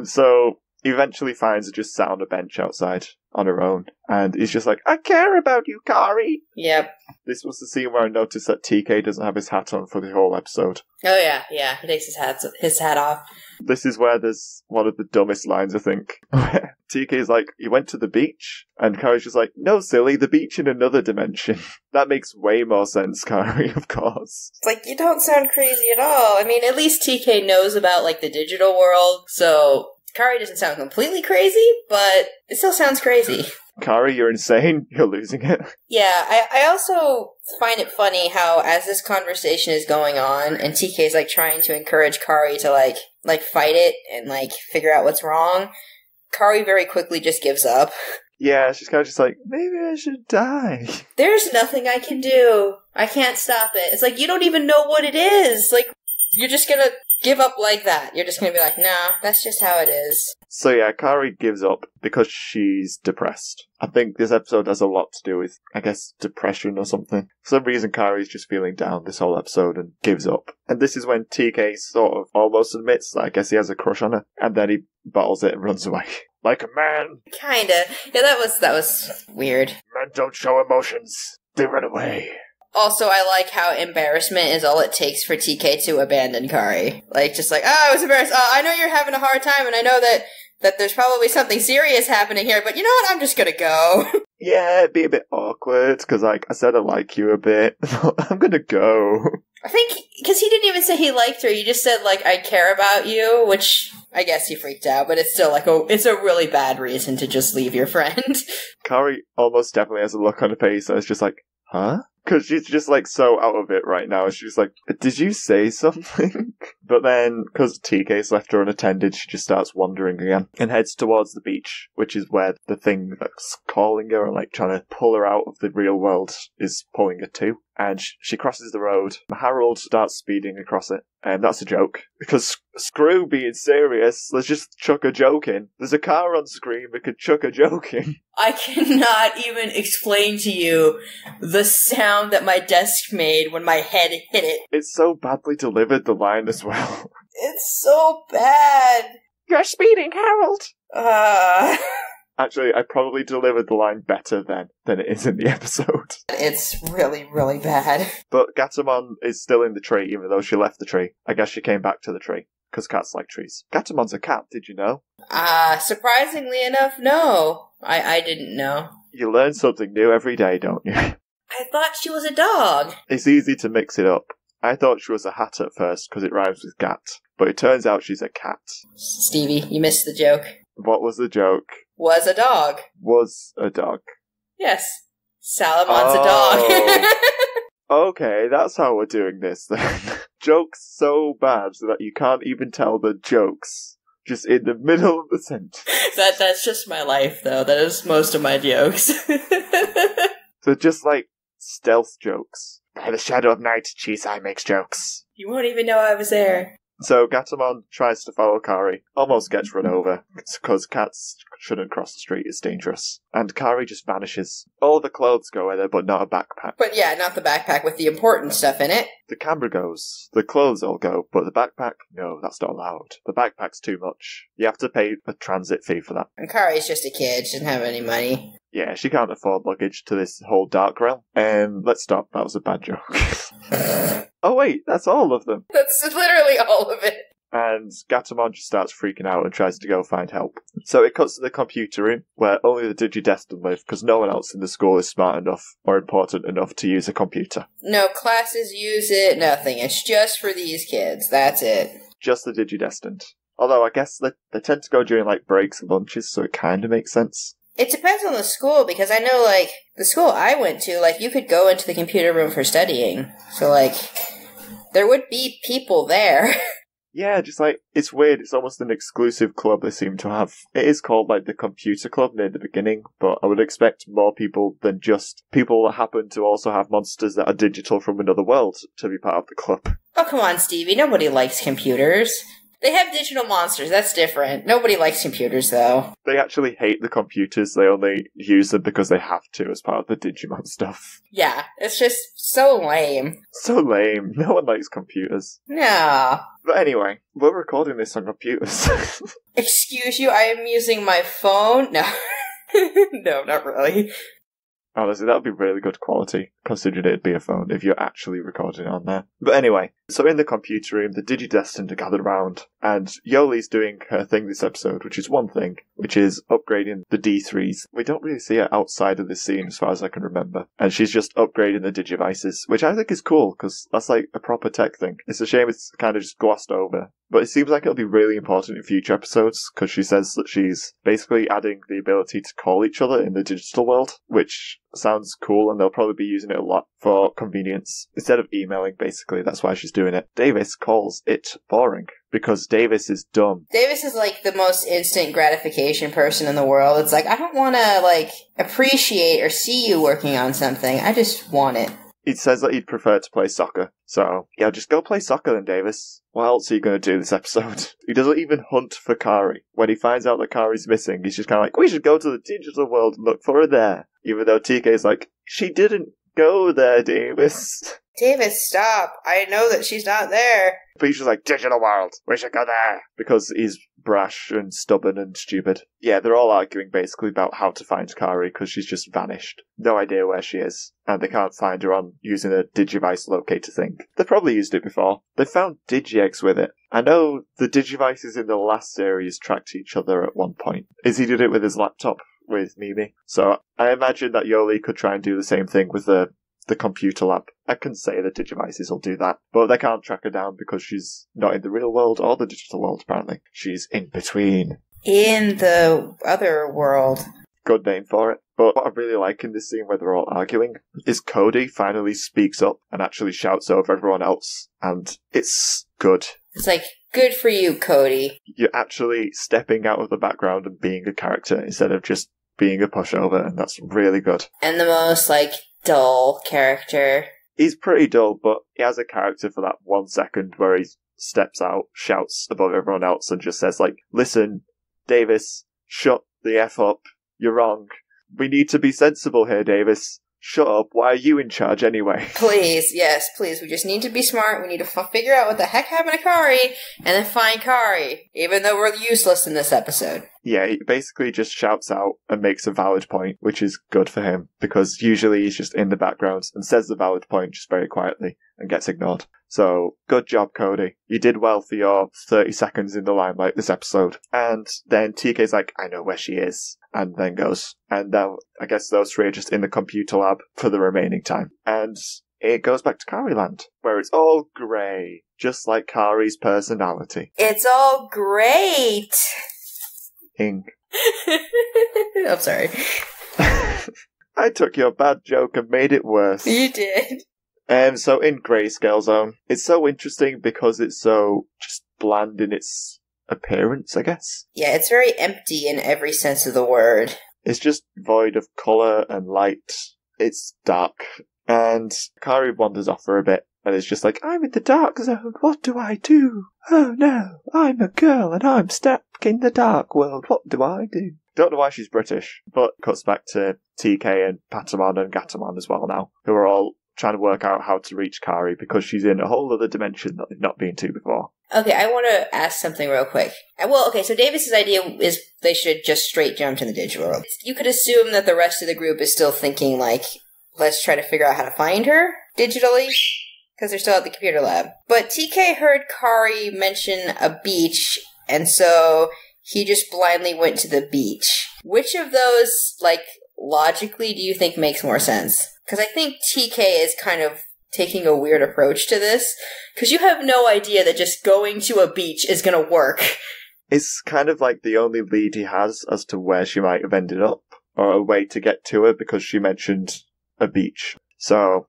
So he eventually finds her just sat on a bench outside on her own, and he's just like, I care about you, Kari! Yep. This was the scene where I noticed that TK doesn't have his hat on for the whole episode. Oh yeah, he takes his hat off. This is where there's one of the dumbest lines, I think. TK's like, you went to the beach? And Kari's just like, no, silly, the beach in another dimension. That makes way more sense, Kari, of course. It's like, you don't sound crazy at all. I mean, at least TK knows about, like, the digital world, so Kari doesn't sound completely crazy, but it still sounds crazy. Kari, you're insane. You're losing it. Yeah, I also find it funny how, as this conversation is going on, and TK's, like, trying to encourage Kari to, like fight it and, like, figure out what's wrong, Kari very quickly just gives up. Yeah, she's kind of just like, maybe I should die. There's nothing I can do. I can't stop it. It's like, you don't even know what it is. Like, you're just gonna give up like that. You're just gonna be like, nah, that's just how it is. So yeah, Kari gives up because she's depressed. I think this episode has a lot to do with, I guess, depression or something. For some reason, Kari's just feeling down this whole episode and gives up. And this is when TK sort of almost admits that I guess he has a crush on her. And then he bottles it and runs away. Like a man. Kinda. Yeah, that was weird. Men don't show emotions. They run away. Also, I like how embarrassment is all it takes for TK to abandon Kari. Like, just like, oh, I was embarrassed. I know you're having a hard time, and I know that there's probably something serious happening here, but you know what? I'm just gonna go. Yeah, it'd be a bit awkward, because, like, I said I like you a bit. I'm gonna go. I think, because he didn't even say he liked her, he just said, like, I care about you, which I guess he freaked out, but it's still, like, it's a really bad reason to just leave your friend. Kari almost definitely has a look on her face that's just like, huh? Because she's just, like, so out of it right now. She's like, did you say something? But then, because TK's left her unattended, she just starts wandering again and heads towards the beach, which is where the thing that's calling her and, like, trying to pull her out of the real world is pulling her to. and she crosses the road. Harold starts speeding across it, and that's a joke. Because screw being serious, let's just chuck a joke in. There's a car on screen, we could chuck a joke in. I cannot even explain to you the sound that my desk made when my head hit it. It's so badly delivered, the line as well. It's so bad. You're speeding, Harold! Actually, I probably delivered the line better than it is in the episode. It's really, really bad. But Gatomon is still in the tree, even though she left the tree. I guess she came back to the tree, because cats like trees. Gatomon's a cat, did you know? Surprisingly enough, no. I didn't know. You learn something new every day, don't you? I thought she was a dog. It's easy to mix it up. I thought she was a hat at first, because it rhymes with gat. But it turns out she's a cat. Stevie, you missed the joke. What was the joke? Was a dog. Was a dog. Yes. Salamon's a dog. Okay, that's how we're doing this then. Jokes so bad that you can't even tell the jokes. Just in the middle of the sentence. That's just my life, though. That is most of my jokes. They're just like stealth jokes. By the shadow of night, Chisai makes jokes. You won't even know I was there. So Gatomon tries to follow Kari, almost gets run over, because cats shouldn't cross the street, it's dangerous. And Kari just vanishes. All the clothes go with her, but not a backpack. But yeah, not the backpack with the important stuff in it. The camera goes, the clothes all go, but the backpack, no, that's not allowed. The backpack's too much. You have to pay a transit fee for that. And Kari's just a kid, she doesn't have any money. Yeah, she can't afford luggage to this whole dark realm. Let's stop, that was a bad joke. Oh wait, that's all of them. That's literally all of it. And Gatomon just starts freaking out and tries to go find help. So it cuts to the computer room, where only the Digidestined live, because no one else in the school is smart enough or important enough to use a computer. No classes use it, nothing. It's just for these kids, that's it. Just the Digidestined. Although I guess they tend to go during like breaks and lunches, so it kind of makes sense. It depends on the school, because I know, like, the school I went to, like, you could go into the computer room for studying. So, like, there would be people there. Yeah, just like, it's weird, it's almost an exclusive club they seem to have. It is called, like, the Computer Club near the beginning, but I would expect more people than just people that happen to also have monsters that are digital from another world to be part of the club. Oh, come on, Stevie, nobody likes computers. They have digital monsters, that's different. Nobody likes computers, though. They actually hate the computers, they only use them because they have to as part of the Digimon stuff. Yeah, it's just so lame. So lame, no one likes computers. No. But anyway, we're recording this on computers. Excuse you, I am using my phone? No. No, not really. Honestly, that would be really good quality, considering it'd be a phone if you're actually recording on there. But anyway, so in the computer room, the Digidestined are gathered around, and Yoli's doing her thing this episode, which is one thing, which is upgrading the D3s. We don't really see her outside of this scene, as far as I can remember. And she's just upgrading the Digivices, which I think is cool, because that's like a proper tech thing. It's a shame it's kind of just glossed over. But it seems like it'll be really important in future episodes, because she says that she's basically adding the ability to call each other in the digital world, which sounds cool, and they'll probably be using it a lot for convenience. Instead of emailing, basically, that's why she's doing it. Davis calls it boring, because Davis is dumb. Davis is like the most instant gratification person in the world. It's like, I don't want to, like, appreciate or see you working on something. I just want it. He says that he'd prefer to play soccer. So, yeah, just go play soccer then, Davis. What else are you going to do this episode? He doesn't even hunt for Kari. When he finds out that Kari's missing, he's just kind of like, we should go to the digital world and look for her there. Even though TK's like, she didn't go there, Davis. Davis, stop. I know that she's not there. But he's just like, digital world, we should go there. Because he's brash and stubborn and stupid. Yeah, they're all arguing basically about how to find Kari because she's just vanished. No idea where she is. And they can't find her on using a Digivice locator thing. They've probably used it before. They found Digi-Eggs with it. I know the Digivices in the last series tracked each other at one point. Izzy did it with his laptop with Mimi. So I imagine that Yoli could try and do the same thing with the computer lab. I can say the Digivices will do that, but they can't track her down because she's not in the real world or the digital world, apparently. She's in between. In the other world. Good name for it. But what I really like in this scene where they're all arguing is Cody finally speaks up and actually shouts over everyone else, and it's good. It's like, good for you, Cody. You're actually stepping out of the background and being a character instead of just being a pushover, and that's really good. And the most, like, dull character. He's pretty dull, but he has a character for that 1 second where he steps out, shouts above everyone else, and just says, like, listen, Davis, shut the F up. You're wrong. We need to be sensible here, Davis. Shut up. Why are you in charge anyway? Please, yes, please. We just need to be smart. We need to figure out what the heck happened to Kari, and then find Kari, even though we're useless in this episode. Yeah, he basically just shouts out and makes a valid point, which is good for him, because usually he's just in the background and says the valid point just very quietly and gets ignored. So, good job, Cody. You did well for your 30 seconds in the limelight this episode. And then TK's like, I know where she is, and then goes. And now, I guess those three are just in the computer lab for the remaining time. And it goes back to Kari Land, where it's all grey, just like Kari's personality. It's all great! Ing. I'm sorry. I took your bad joke and made it worse. You did. So in Grayscale Zone, it's so interesting because it's so just bland in its appearance, I guess. Yeah, it's very empty in every sense of the word. It's just void of colour and light. It's dark. And Kari wanders off for a bit, and it's just like, I'm in the dark zone, what do I do? Oh no, I'm a girl and I'm stuck in the dark world, what do I do? Don't know why she's British, but cuts back to TK and Patamon and Gatomon as well now, who are all trying to work out how to reach Kari because she's in a whole other dimension that they've not been to before. Okay, I want to ask something real quick. Well, okay, so Davis's idea is they should just straight jump to the digital world. You could assume that the rest of the group is still thinking, like, let's try to figure out how to find her digitally, because they're still at the computer lab. But TK heard Kari mention a beach, and so he just blindly went to the beach. Which of those, like, logically do you think makes more sense? Because I think TK is kind of taking a weird approach to this, because you have no idea that just going to a beach is going to work. It's kind of like the only lead he has as to where she might have ended up, or a way to get to her, because she mentioned a beach. So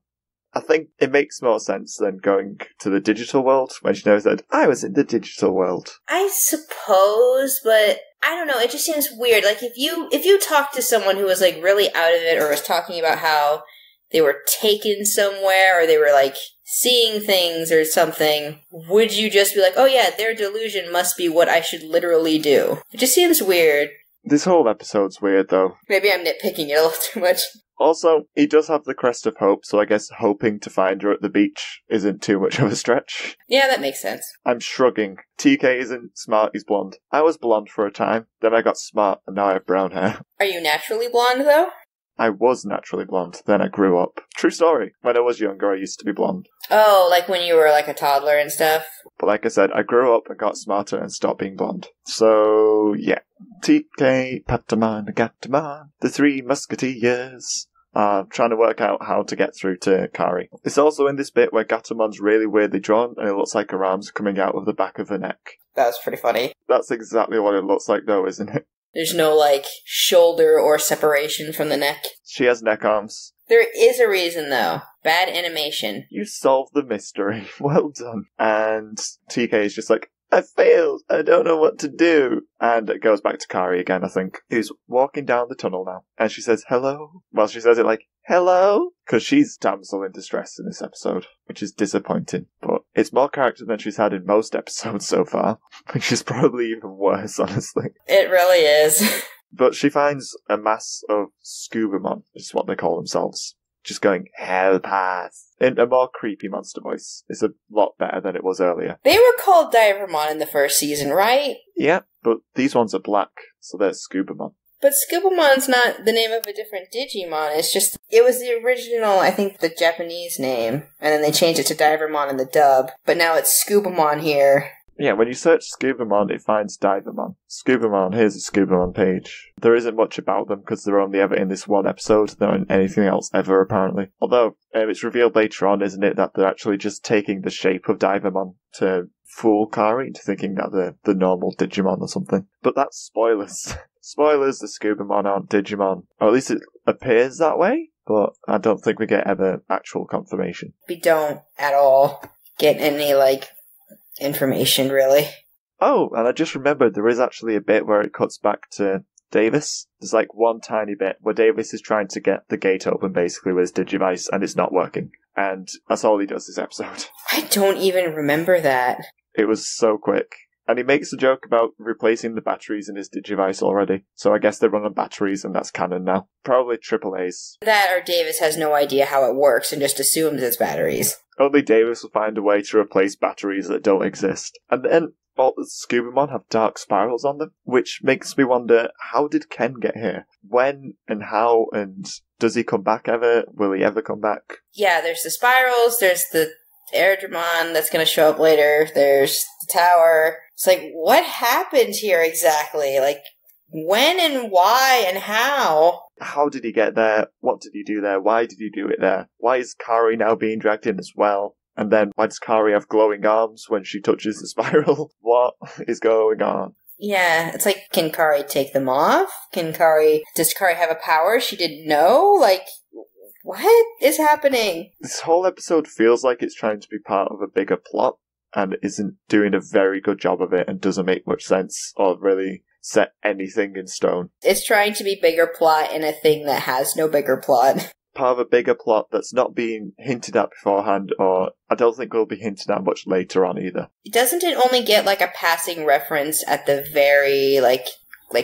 I think it makes more sense than going to the digital world, when she knows that I was in the digital world. I suppose, but I don't know, it just seems weird. Like, if you talk to someone who was, like, really out of it, or was talking about how they were taken somewhere, or they were, like, seeing things or something, would you just be like, oh yeah, their delusion must be what I should literally do? It just seems weird. This whole episode's weird, though. Maybe I'm nitpicking it a little too much. Also, he does have the crest of hope, so I guess hoping to find her at the beach isn't too much of a stretch. Yeah, that makes sense. I'm shrugging. TK isn't smart, he's blonde. I was blonde for a time, then I got smart, and now I have brown hair. Are you naturally blonde, though? I was naturally blonde, then I grew up. True story. When I was younger, I used to be blonde. Oh, like when you were, like, a toddler and stuff? But like I said, I grew up and got smarter and stopped being blonde. So, yeah. TK, Patamon, and Gatomon, the three musketeers, are trying to work out how to get through to Kari. It's also in this bit where Gatomon's really weirdly drawn, and it looks like her arms are coming out of the back of her neck. That's pretty funny. That's exactly what it looks like, though, isn't it? There's no, like, shoulder or separation from the neck. She has neck arms. There is a reason, though. Bad animation. You solved the mystery. Well done. And TK is just like, I failed. I don't know what to do. And it goes back to Kari again, I think, who's walking down the tunnel now. And she says, hello? Well, she says it like, hello? Because she's damsel in distress in this episode, which is disappointing. But it's more character than she's had in most episodes so far, which is probably even worse, honestly. It really is. But she finds a mass of Scubamon, which is what they call themselves, just going, help us, in a more creepy monster voice. It's a lot better than it was earlier. They were called Divermon in the first season, right? Yeah, but these ones are black, so they're Scubamon. But Scubamon's not the name of a different Digimon, it's just, it was the original, I think, the Japanese name, and then they changed it to Divermon in the dub, but now it's Scubamon here. Yeah, when you search Scubamon, it finds Divermon. Scubamon, here's a Scubamon page. There isn't much about them because they're only ever in this one episode. They're not in anything else ever, apparently. Although, it's revealed later on, isn't it, that they're actually just taking the shape of Divermon to fool Kari into thinking that they're the normal Digimon or something. But that's spoilers. Spoilers, the Scubamon aren't Digimon. Or at least it appears that way, but I don't think we get ever actual confirmation. We don't at all get any, like, information, really. Oh, and I just remembered there is actually a bit where it cuts back to Davis. There's like one tiny bit where Davis is trying to get the gate open basically with his Digivice and it's not working. And that's all he does this episode. I don't even remember that. It was so quick. And he makes a joke about replacing the batteries in his Digivice already. So I guess they run on batteries and that's canon now. Probably AAA's. That or Davis has no idea how it works and just assumes it's batteries. Only Davis will find a way to replace batteries that don't exist. And then all the Scubamon have dark spirals on them, which makes me wonder, how did Ken get here? When and how, and does he come back ever? Will he ever come back? Yeah, there's the spirals, there's the Airdramon that's going to show up later, there's the tower. It's like, what happened here exactly? Like, when and why and how? How did he get there? What did he do there? Why did he do it there? Why is Kari now being dragged in as well? And then why does Kari have glowing arms when she touches the spiral? What is going on? Yeah, it's like, can Kari take them off? Does Kari have a power she didn't know? Like, what is happening? This whole episode feels like it's trying to be part of a bigger plot and isn't doing a very good job of it and doesn't make much sense or really set anything in stone. It's trying to be bigger plot in a thing that has no bigger plot. Part of a bigger plot that's not being hinted at beforehand, or I don't think will be hinted at much later on either. Doesn't it only get like a passing reference at the very, like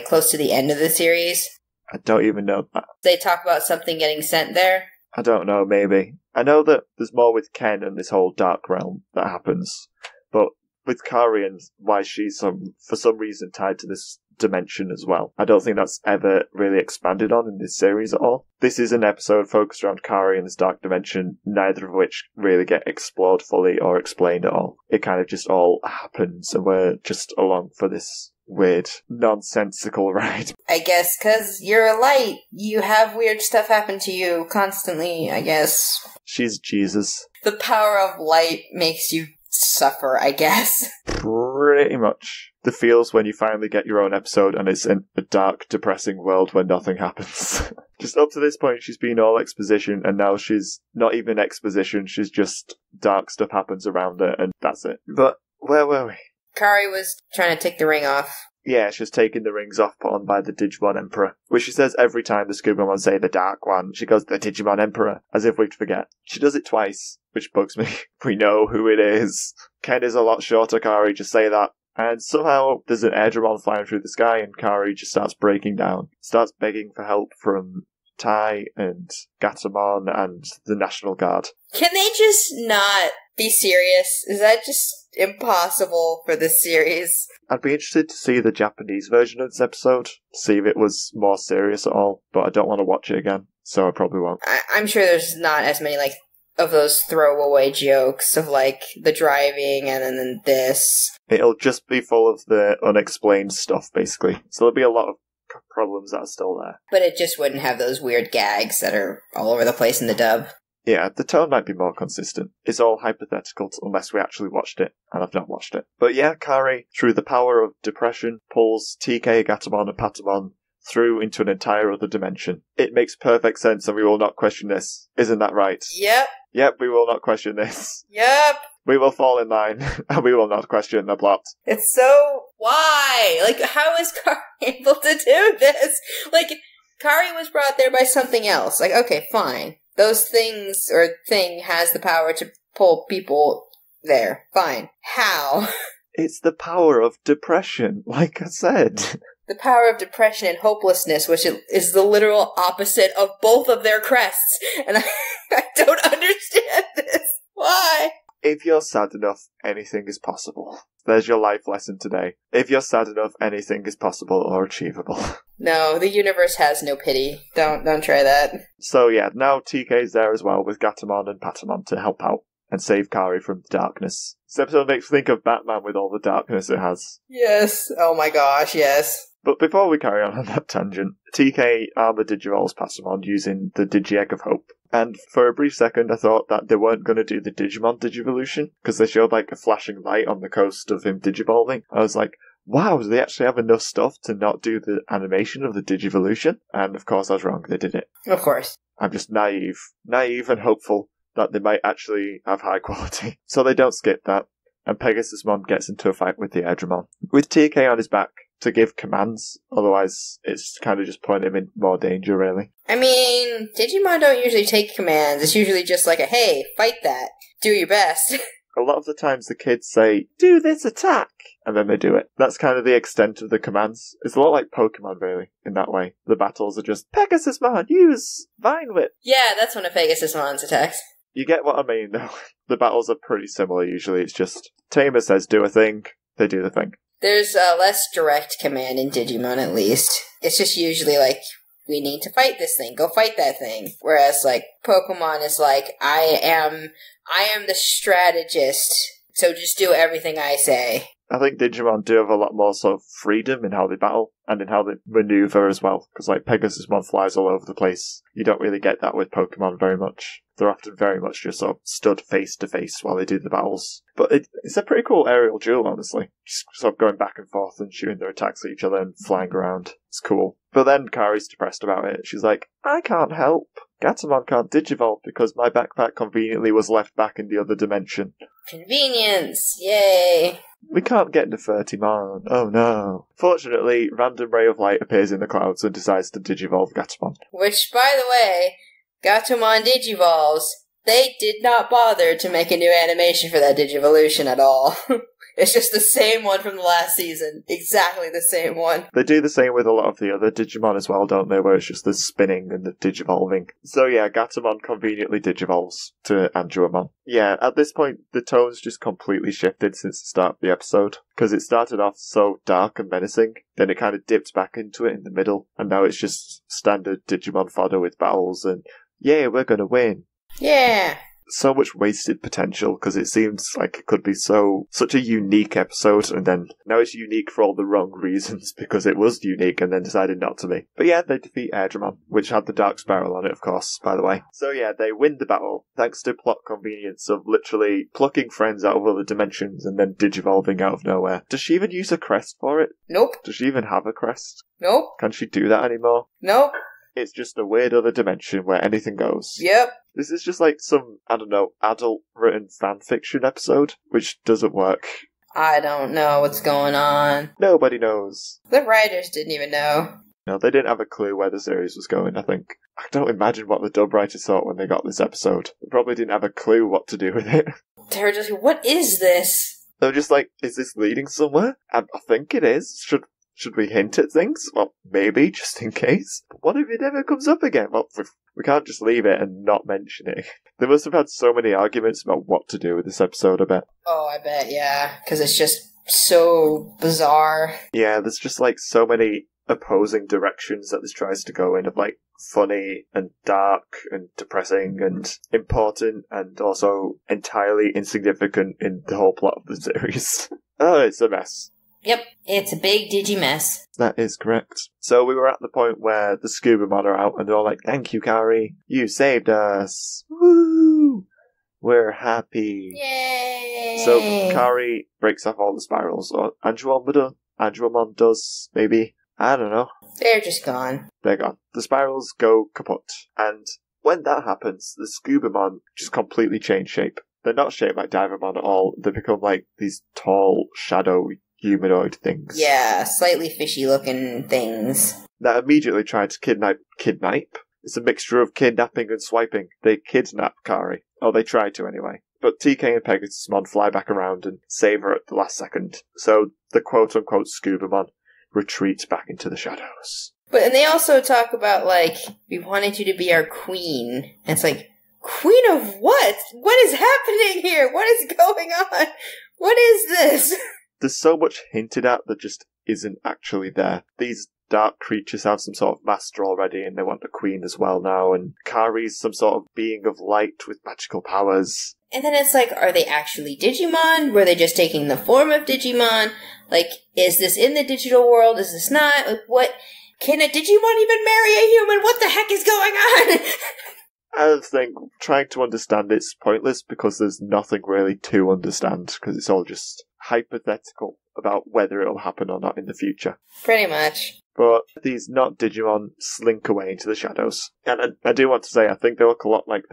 close to the end of the series? I don't even know that. They talk about something getting sent there? I don't know, maybe. I know that there's more with Ken and this whole dark realm that happens, but with Kari and why she's for some reason tied to this dimension as well, I don't think that's ever really expanded on in this series at all. This is an episode focused around Kari and this dark dimension, neither of which really get explored fully or explained at all. It kind of just all happens and we're just along for this weird, nonsensical ride. I guess because you're a light, you have weird stuff happen to you constantly, I guess. She's Jesus. The power of light makes you suffer, I guess. Pretty much. The feels when you finally get your own episode and it's in a dark, depressing world where nothing happens. Just up to this point, she's been all exposition, and now she's not even exposition, she's just dark stuff happens around her, and that's it. But where were we? Kari was trying to take the ring off. Yeah, she's taking the rings off put on by the Digimon Emperor, which she says every time the Scubamon say the Dark One. She goes, the Digimon Emperor, as if we'd forget. She does it twice, which bugs me. We know who it is. Ken is a lot shorter, Kari, just say that. And somehow there's an Airdramon flying through the sky and Kari just starts breaking down. Starts begging for help from Tai and Gatomon and the National Guard. Can they just not be serious? Is that just impossible for this series? I'd be interested to see the Japanese version of this episode, see if it was more serious at all, but I don't want to watch it again, so I probably won't. I'm sure there's not as many, like, of those throwaway jokes of, like, the driving and then this. It'll just be full of the unexplained stuff, basically. So there'll be a lot of problems that are still there. But it just wouldn't have those weird gags that are all over the place in the dub. Yeah, the tone might be more consistent. It's all hypothetical unless we actually watched it, and I've not watched it. But yeah, Kari, through the power of depression, pulls TK, Gatomon, and Patamon through into an entire other dimension. It makes perfect sense, and we will not question this. Isn't that right? Yep. Yep, we will not question this. Yep. We will fall in line, and we will not question the plot. It's so... Why? Like, how is Kari able to do this? Like, Kari was brought there by something else. Like, okay, fine. Those things, or thing, has the power to pull people there. Fine. How? It's the power of depression, like I said. The power of depression and hopelessness, which is the literal opposite of both of their crests. And I don't understand this. Why? If you're sad enough, anything is possible. There's your life lesson today. If you're sad enough, anything is possible or achievable. No, the universe has no pity. Don't try that. So yeah, now TK's there as well with Gatomon and Patamon to help out and save Kari from the darkness. This episode makes me think of Batman with all the darkness it has. Yes. Oh my gosh, yes. But before we carry on that tangent, TK armor digivolves Patamon using the Digi-Egg of Hope. And for a brief second I thought that they weren't going to do the Digimon Digivolution, because they showed like a flashing light on the coast of him digivolving. I was like, wow, do they actually have enough stuff to not do the animation of the Digivolution? And of course I was wrong, they did it. Of course. I'm just naive and hopeful that they might actually have high quality. So they don't skip that, and Pegasusmon gets into a fight with the Airdramon. With TK on his back, to give commands. Otherwise, it's kind of just putting him in more danger, really. I mean, Digimon don't usually take commands. It's usually just like a, hey, fight that. Do your best. A lot of the times the kids say, do this attack, and then they do it. That's kind of the extent of the commands. It's a lot like Pokemon, really, in that way. The battles are just, Pegasusmon, use Vine Whip. Yeah, that's one of Pegasusmon's attacks. You get what I mean, though. The battles are pretty similar, usually. It's just, Tamer says do a thing, they do the thing. There's a less direct command in Digimon, at least. It's just usually like, we need to fight this thing, go fight that thing. Whereas, like, Pokemon is like, I am the strategist, so just do everything I say. I think Digimon do have a lot more sort of freedom in how they battle, and in how they maneuver as well, because like Pegasusmon flies all over the place. You don't really get that with Pokemon very much. They're often very much just sort of stood face to face while they do the battles. But it's a pretty cool aerial duel, honestly. Just sort of going back and forth and shooting their attacks at each other and flying around. It's cool. But then Kari's depressed about it. She's like, I can't help. Gatomon can't digivolve because my backpack conveniently was left back in the other dimension. Convenience! Yay! We can't get to 30-mon. Oh no. Fortunately, random ray of light appears in the clouds and decides to digivolve Gatomon. Which, by the way, Gatomon digivolves. They did not bother to make a new animation for that digivolution at all. It's just the same one from the last season. Exactly the same one. They do the same with a lot of the other Digimon as well, don't they? Where it's just the spinning and the digivolving. So yeah, Gatomon conveniently digivolves to Anduamon. Yeah, at this point, the tone's just completely shifted since the start of the episode. Because it started off so dark and menacing, then it kind of dipped back into it in the middle, and now it's just standard Digimon fodder with battles and, yeah, we're gonna win. Yeah. So much wasted potential, because it seems like it could be such a unique episode, and then now it's unique for all the wrong reasons, because it was unique and then decided not to be. But yeah, they defeat Airdramon, which had the Dark Spiral on it, of course, by the way. So yeah, they win the battle, thanks to plot convenience of literally plucking friends out of other dimensions and then digivolving out of nowhere. Does she even use a crest for it? Nope. Does she even have a crest? Nope. Can she do that anymore? Nope. It's just a weird other dimension where anything goes. Yep. This is just like some, I don't know, adult-written fanfiction episode, which doesn't work. I don't know what's going on. Nobody knows. The writers didn't even know. No, they didn't have a clue where the series was going, I think. I don't imagine what the dub writers thought when they got this episode. They probably didn't have a clue what to do with it. They were just like, what is this? They were just like, is this leading somewhere? And I think it is. Should we hint at things? Well, maybe, just in case. But what if it never comes up again? Well, we can't just leave it and not mention it. They must have had so many arguments about what to do with this episode, I bet. Oh, I bet, yeah. Because it's just so bizarre. Yeah, there's just like so many opposing directions that this tries to go in, of like funny and dark and depressing and important and also entirely insignificant in the whole plot of the series. Oh, it's a mess. Yep, it's a big digi-mess. That is correct. So we were at the point where the Scubamon are out and they're all like, thank you, Kari. You saved us. Woo! We're happy. Yay! So Kari breaks off all the spirals. Or Anduamon does, maybe. I don't know. They're just gone. They're gone. The spirals go kaput. And when that happens, the Scubamon just completely change shape. They're not shaped like Divamon at all. They become like these tall, shadow humanoid things. Yeah, slightly fishy-looking things. That immediately try to kidnap? It's a mixture of kidnapping and swiping. They kidnap Kari. Oh, they try to anyway. But TK and Pegasusmon fly back around and save her at the last second. So the quote-unquote Scubamon retreats back into the shadows. And they also talk about, like, we wanted you to be our queen. And it's like, queen of what? What is happening here? What is going on? What is this? There's so much hinted at that just isn't actually there. These dark creatures have some sort of master already, and they want a queen as well now, and Kari's some sort of being of light with magical powers. And then it's like, are they actually Digimon? Were they just taking the form of Digimon? Like, is this in the digital world? Is this not? Like, what? Can a Digimon even marry a human? What the heck is going on? I think trying to understand it's pointless because there's nothing really to understand, because it's all just hypothetical about whether it'll happen or not in the future. Pretty much. But these not Digimon slink away into the shadows. And I do want to say, I think they look a lot like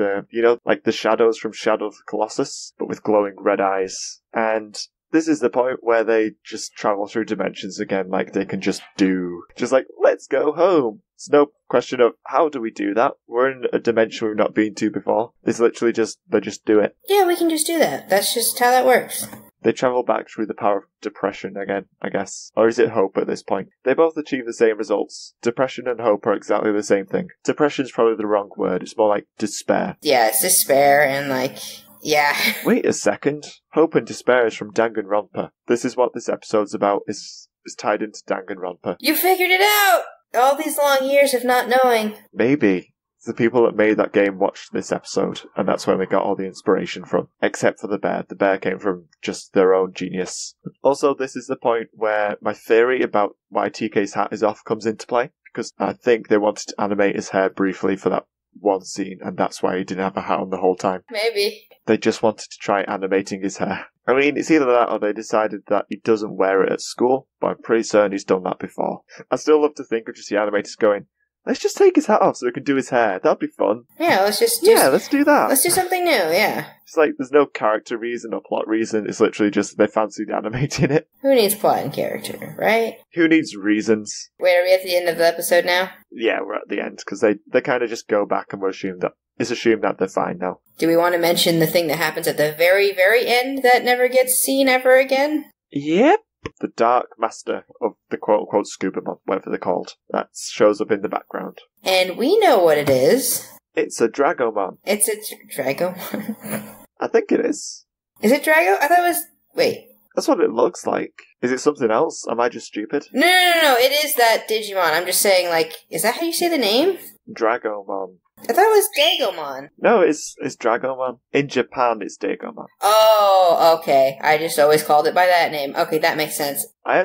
like the shadows from Shadow of the Colossus, but with glowing red eyes. And This is the point where they just travel through dimensions again, like they can just like, let's go home. It's no question of how do we do that? We're in a dimension we've not been to before. It's literally they just do it. Yeah, we can just do that. That's just how that works. They travel back through the power of depression again, I guess. Or is it hope at this point? They both achieve the same results. Depression and hope are exactly the same thing. Depression's probably the wrong word. It's more like despair. Yeah, it's despair and yeah. Wait a second. Hope and despair is from Danganronpa. This is what this episode's about, is tied into Danganronpa. You figured it out! All these long years of not knowing. Maybe. The people that made that game watched this episode, and that's where they got all the inspiration from. Except for the bear. The bear came from just their own genius. Also, this is the point where my theory about why TK's hat is off comes into play, because I think they wanted to animate his hair briefly for that one scene, and that's why he didn't have a hat on the whole time. Maybe. They just wanted to try animating his hair. I mean, it's either that or they decided that he doesn't wear it at school, but I'm pretty certain he's done that before. I still love to think of just the animators going, let's just take his hat off so we can do his hair. That'd be fun. Yeah, let's let's do that. Let's do something new, yeah. It's like, there's no character reason or plot reason. It's literally just they fancied animating it. Who needs plot and character, right? Who needs reasons? Wait, are we at the end of the episode now? Yeah, we're at the end, because they kind of just go back and it's assumed that they're fine now. Do we want to mention the thing that happens at the very, very end that never gets seen ever again? Yep. The Dark Master of the quote-unquote Scubamon, whatever they're called. That shows up in the background. And we know what it is. It's a Dragomon. It's a Dragomon. I think it is. Is it Drago? I thought it was... Wait. That's what it looks like. Is it something else? Am I just stupid? No. It is that Digimon. I'm just saying, is that how you say the name? Dragomon. I thought it was Dagomon. No, it's Dragomon. In Japan, it's Dagomon. Oh, okay. I just always called it by that name. Okay, that makes sense. I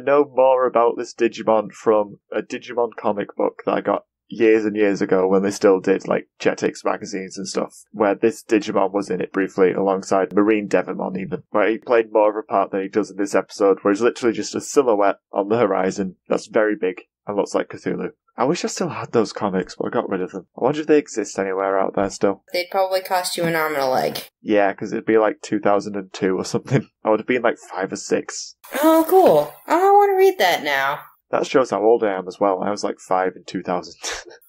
know more about this Digimon from a Digimon comic book that I got years and years ago when they still did, Jetix magazines and stuff, where this Digimon was in it briefly alongside Marine Devimon even, where he played more of a part than he does in this episode, where he's literally just a silhouette on the horizon that's very big and looks like Cthulhu. I wish I still had those comics, but I got rid of them. I wonder if they exist anywhere out there still. They'd probably cost you an arm and a leg. Yeah, because it'd be 2002 or something. I would have been 5 or 6. Oh, cool. Oh, I want to read that now. That shows how old I am as well. I was 5 in 2000.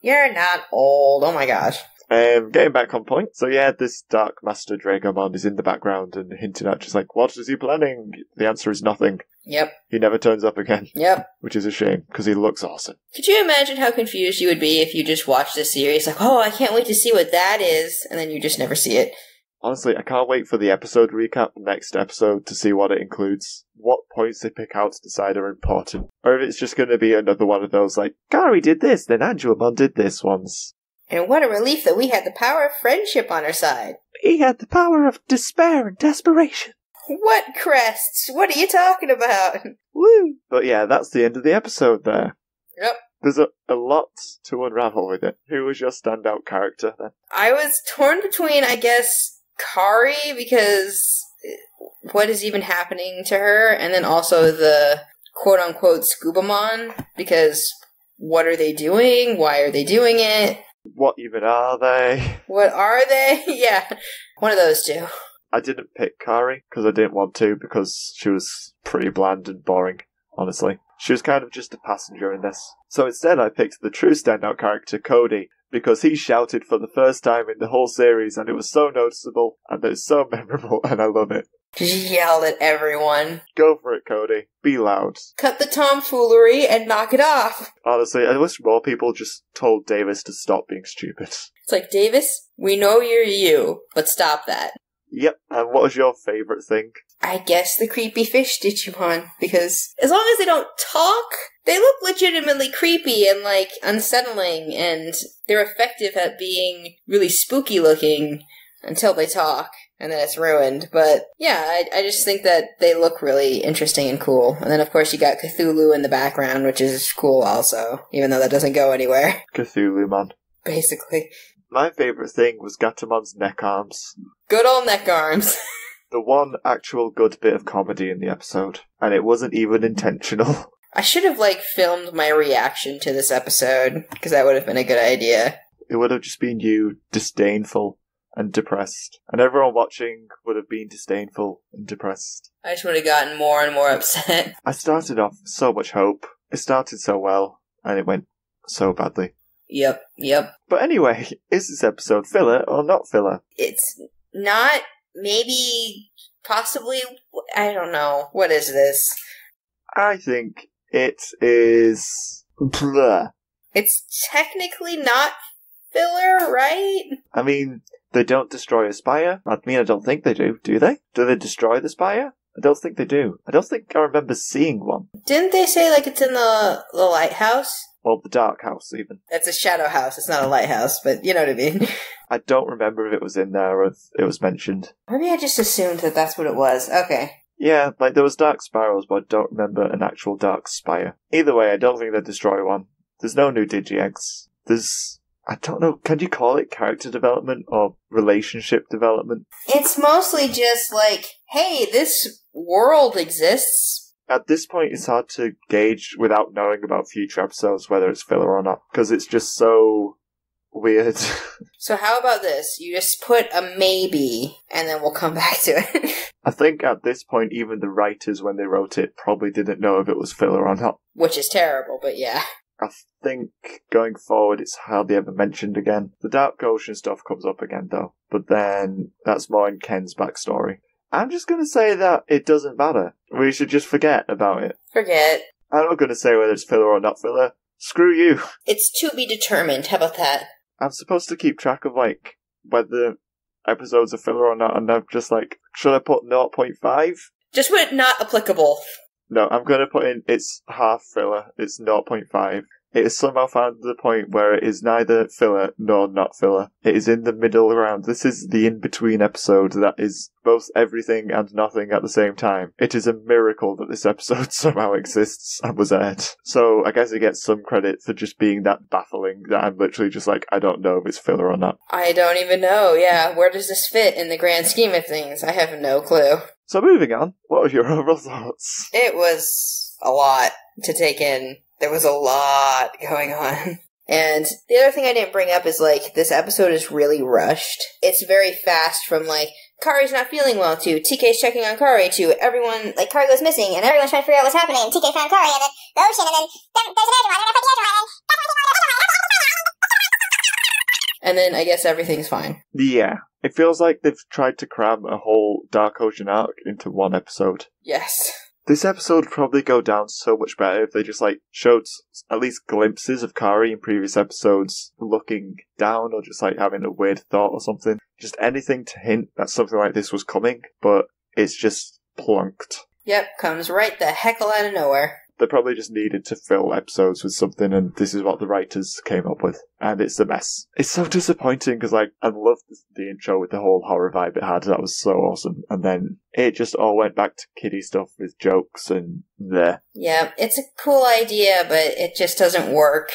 You're not old. Oh my gosh. Getting back on point. So yeah, this Dark Master Dragomon is in the background and hinting at just what is he planning? The answer is nothing. Yep. He never turns up again. Yep. Which is a shame, because he looks awesome. Could you imagine how confused you would be if you just watched this series? Oh, I can't wait to see what that is, and then you just never see it. Honestly, I can't wait for the episode recap next episode to see what it includes. What points they pick out to decide are important. Or if it's just going to be another one of those Gary did this, then Angelmon did this once. And what a relief that we had the power of friendship on our side. He had the power of despair and desperation. What crests? What are you talking about? Woo! But yeah, that's the end of the episode there. Yep. There's a lot to unravel with it. Who was your standout character then? I was torn between, I guess, Kari, because what is even happening to her, and then also the quote-unquote Scubamon, because what are they doing? Why are they doing it? What even are they? What are they? Yeah, one of those two. I didn't pick Kari, because I didn't want to, because she was pretty bland and boring, honestly. She was kind of just a passenger in this. So instead I picked the true standout character, Cody, because he shouted for the first time in the whole series, and it was so noticeable, and it's so memorable, and I love it. Just yelled at everyone. Go for it, Cody. Be loud. Cut the tomfoolery and knock it off. Honestly, I wish more people just told Davis to stop being stupid. It's Davis, we know you're you, but stop that. Yep, and what was your favourite thing? I guess the creepy fish Digimon, because as long as they don't talk, they look legitimately creepy and, unsettling, and they're effective at being really spooky looking until they talk, and then it's ruined. But, yeah, I just think that they look really interesting and cool. And then, of course, you got Cthulhu in the background, which is cool also, even though that doesn't go anywhere. Cthulhu, man. Basically. My favourite thing was Gatamon's neck arms. Good old neck arms. The one actual good bit of comedy in the episode, and it wasn't even intentional. I should have, filmed my reaction to this episode, because that would have been a good idea. It would have just been you, disdainful, and depressed. And everyone watching would have been disdainful and depressed. I just would have gotten more and more upset. I started off with so much hope. It started so well, and it went so badly. Yep. But anyway, is this episode filler or not filler? It's not, maybe, possibly, I don't know. What is this? I think it is... Blah. It's technically not filler, right? I mean, they don't destroy a spire. I don't think they do they? Do they destroy the spire? I don't think they do. I don't think I remember seeing one. Didn't they say, like, it's in the lighthouse? Well, the dark house, even. That's a shadow house. It's not a lighthouse, but you know what I mean. I don't remember if it was in there or if it was mentioned. Maybe I just assumed that that's what it was. Okay. Yeah, like, there was dark spirals, but I don't remember an actual dark spire. Either way, I don't think they destroy one. There's no new Digi-Eggs. There's... I don't know, can you call it character development or relationship development? It's mostly just like, hey, this world exists. At this point, it's hard to gauge without knowing about future episodes whether it's filler or not, because it's just so weird. So how about this? You just put a maybe, and then we'll come back to it. I think at this point, even the writers, when they wrote it, probably didn't know if it was filler or not. Which is terrible, but yeah. I think going forward it's hardly ever mentioned again. The Dark Ocean stuff comes up again though, but then that's more in Ken's backstory. I'm just going to say that it doesn't matter. We should just forget about it. Forget. I'm not going to say whether it's filler or not filler. Screw you. It's to be determined. How about that? I'm supposed to keep track of, like, whether episodes are filler or not, and I'm just like, should I put 0.5? Just put not applicable. No, I'm going to put in it's half filler. It's 0.5. It has somehow found the point where it is neither filler nor not filler. It is in the middle ground. This is the in-between episode that is both everything and nothing at the same time. It is a miracle that this episode somehow exists and was aired. So I guess it gets some credit for just being that baffling that I'm literally just like, I don't know if it's filler or not. I don't even know, yeah. Where does this fit in the grand scheme of things? I have no clue. So moving on, what are your overall thoughts? It was a lot to take in. There was a lot going on. And the other thing I didn't bring up is, like, this episode is really rushed. It's very fast from, like, Kari's not feeling well to TK's checking on Kari to everyone, like, Kari goes missing and everyone's trying to figure out what's happening. And TK found Kari and then the ocean and then there's an Edgemon and then I guess everything's fine. Yeah. It feels like they've tried to cram a whole Dark Ocean arc into one episode. Yes. This episode would probably go down so much better if they just, like, showed at least glimpses of Kari in previous episodes looking down or just, like, having a weird thought or something. Just anything to hint that something like this was coming, but it's just plunked. Yep, comes right the heckle out of nowhere. They probably just needed to fill episodes with something, and this is what the writers came up with. And it's a mess. It's so disappointing, because, like, I loved the intro with the whole horror vibe it had. That was so awesome. And then it just all went back to kiddie stuff with jokes and there. Yeah, it's a cool idea, but it just doesn't work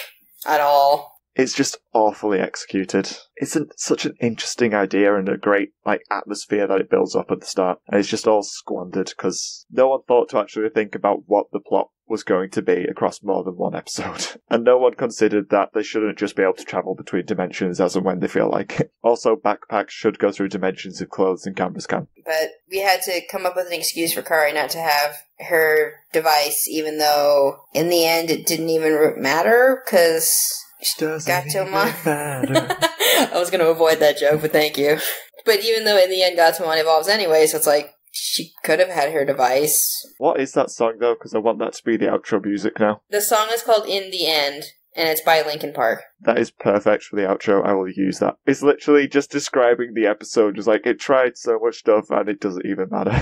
at all. It's just awfully executed. It's such an interesting idea and a great, like, atmosphere that it builds up at the start. And it's just all squandered, because no one thought to actually think about what the plot was going to be across more than one episode. And no one considered that they shouldn't just be able to travel between dimensions as and when they feel like it. Also, backpacks should go through dimensions if clothes and cameras can. But we had to come up with an excuse for Kari not to have her device, even though in the end it didn't even matter, because Gatomon... I was going to avoid that joke, but thank you. But even though in the end Gatomon evolves anyway, so it's like, she could have had her device. What is that song, though? Because I want that to be the outro music now. The song is called In the End, and it's by Linkin Park. That is perfect for the outro. I will use that. It's literally just describing the episode. Just like, it tried so much stuff, and it doesn't even matter.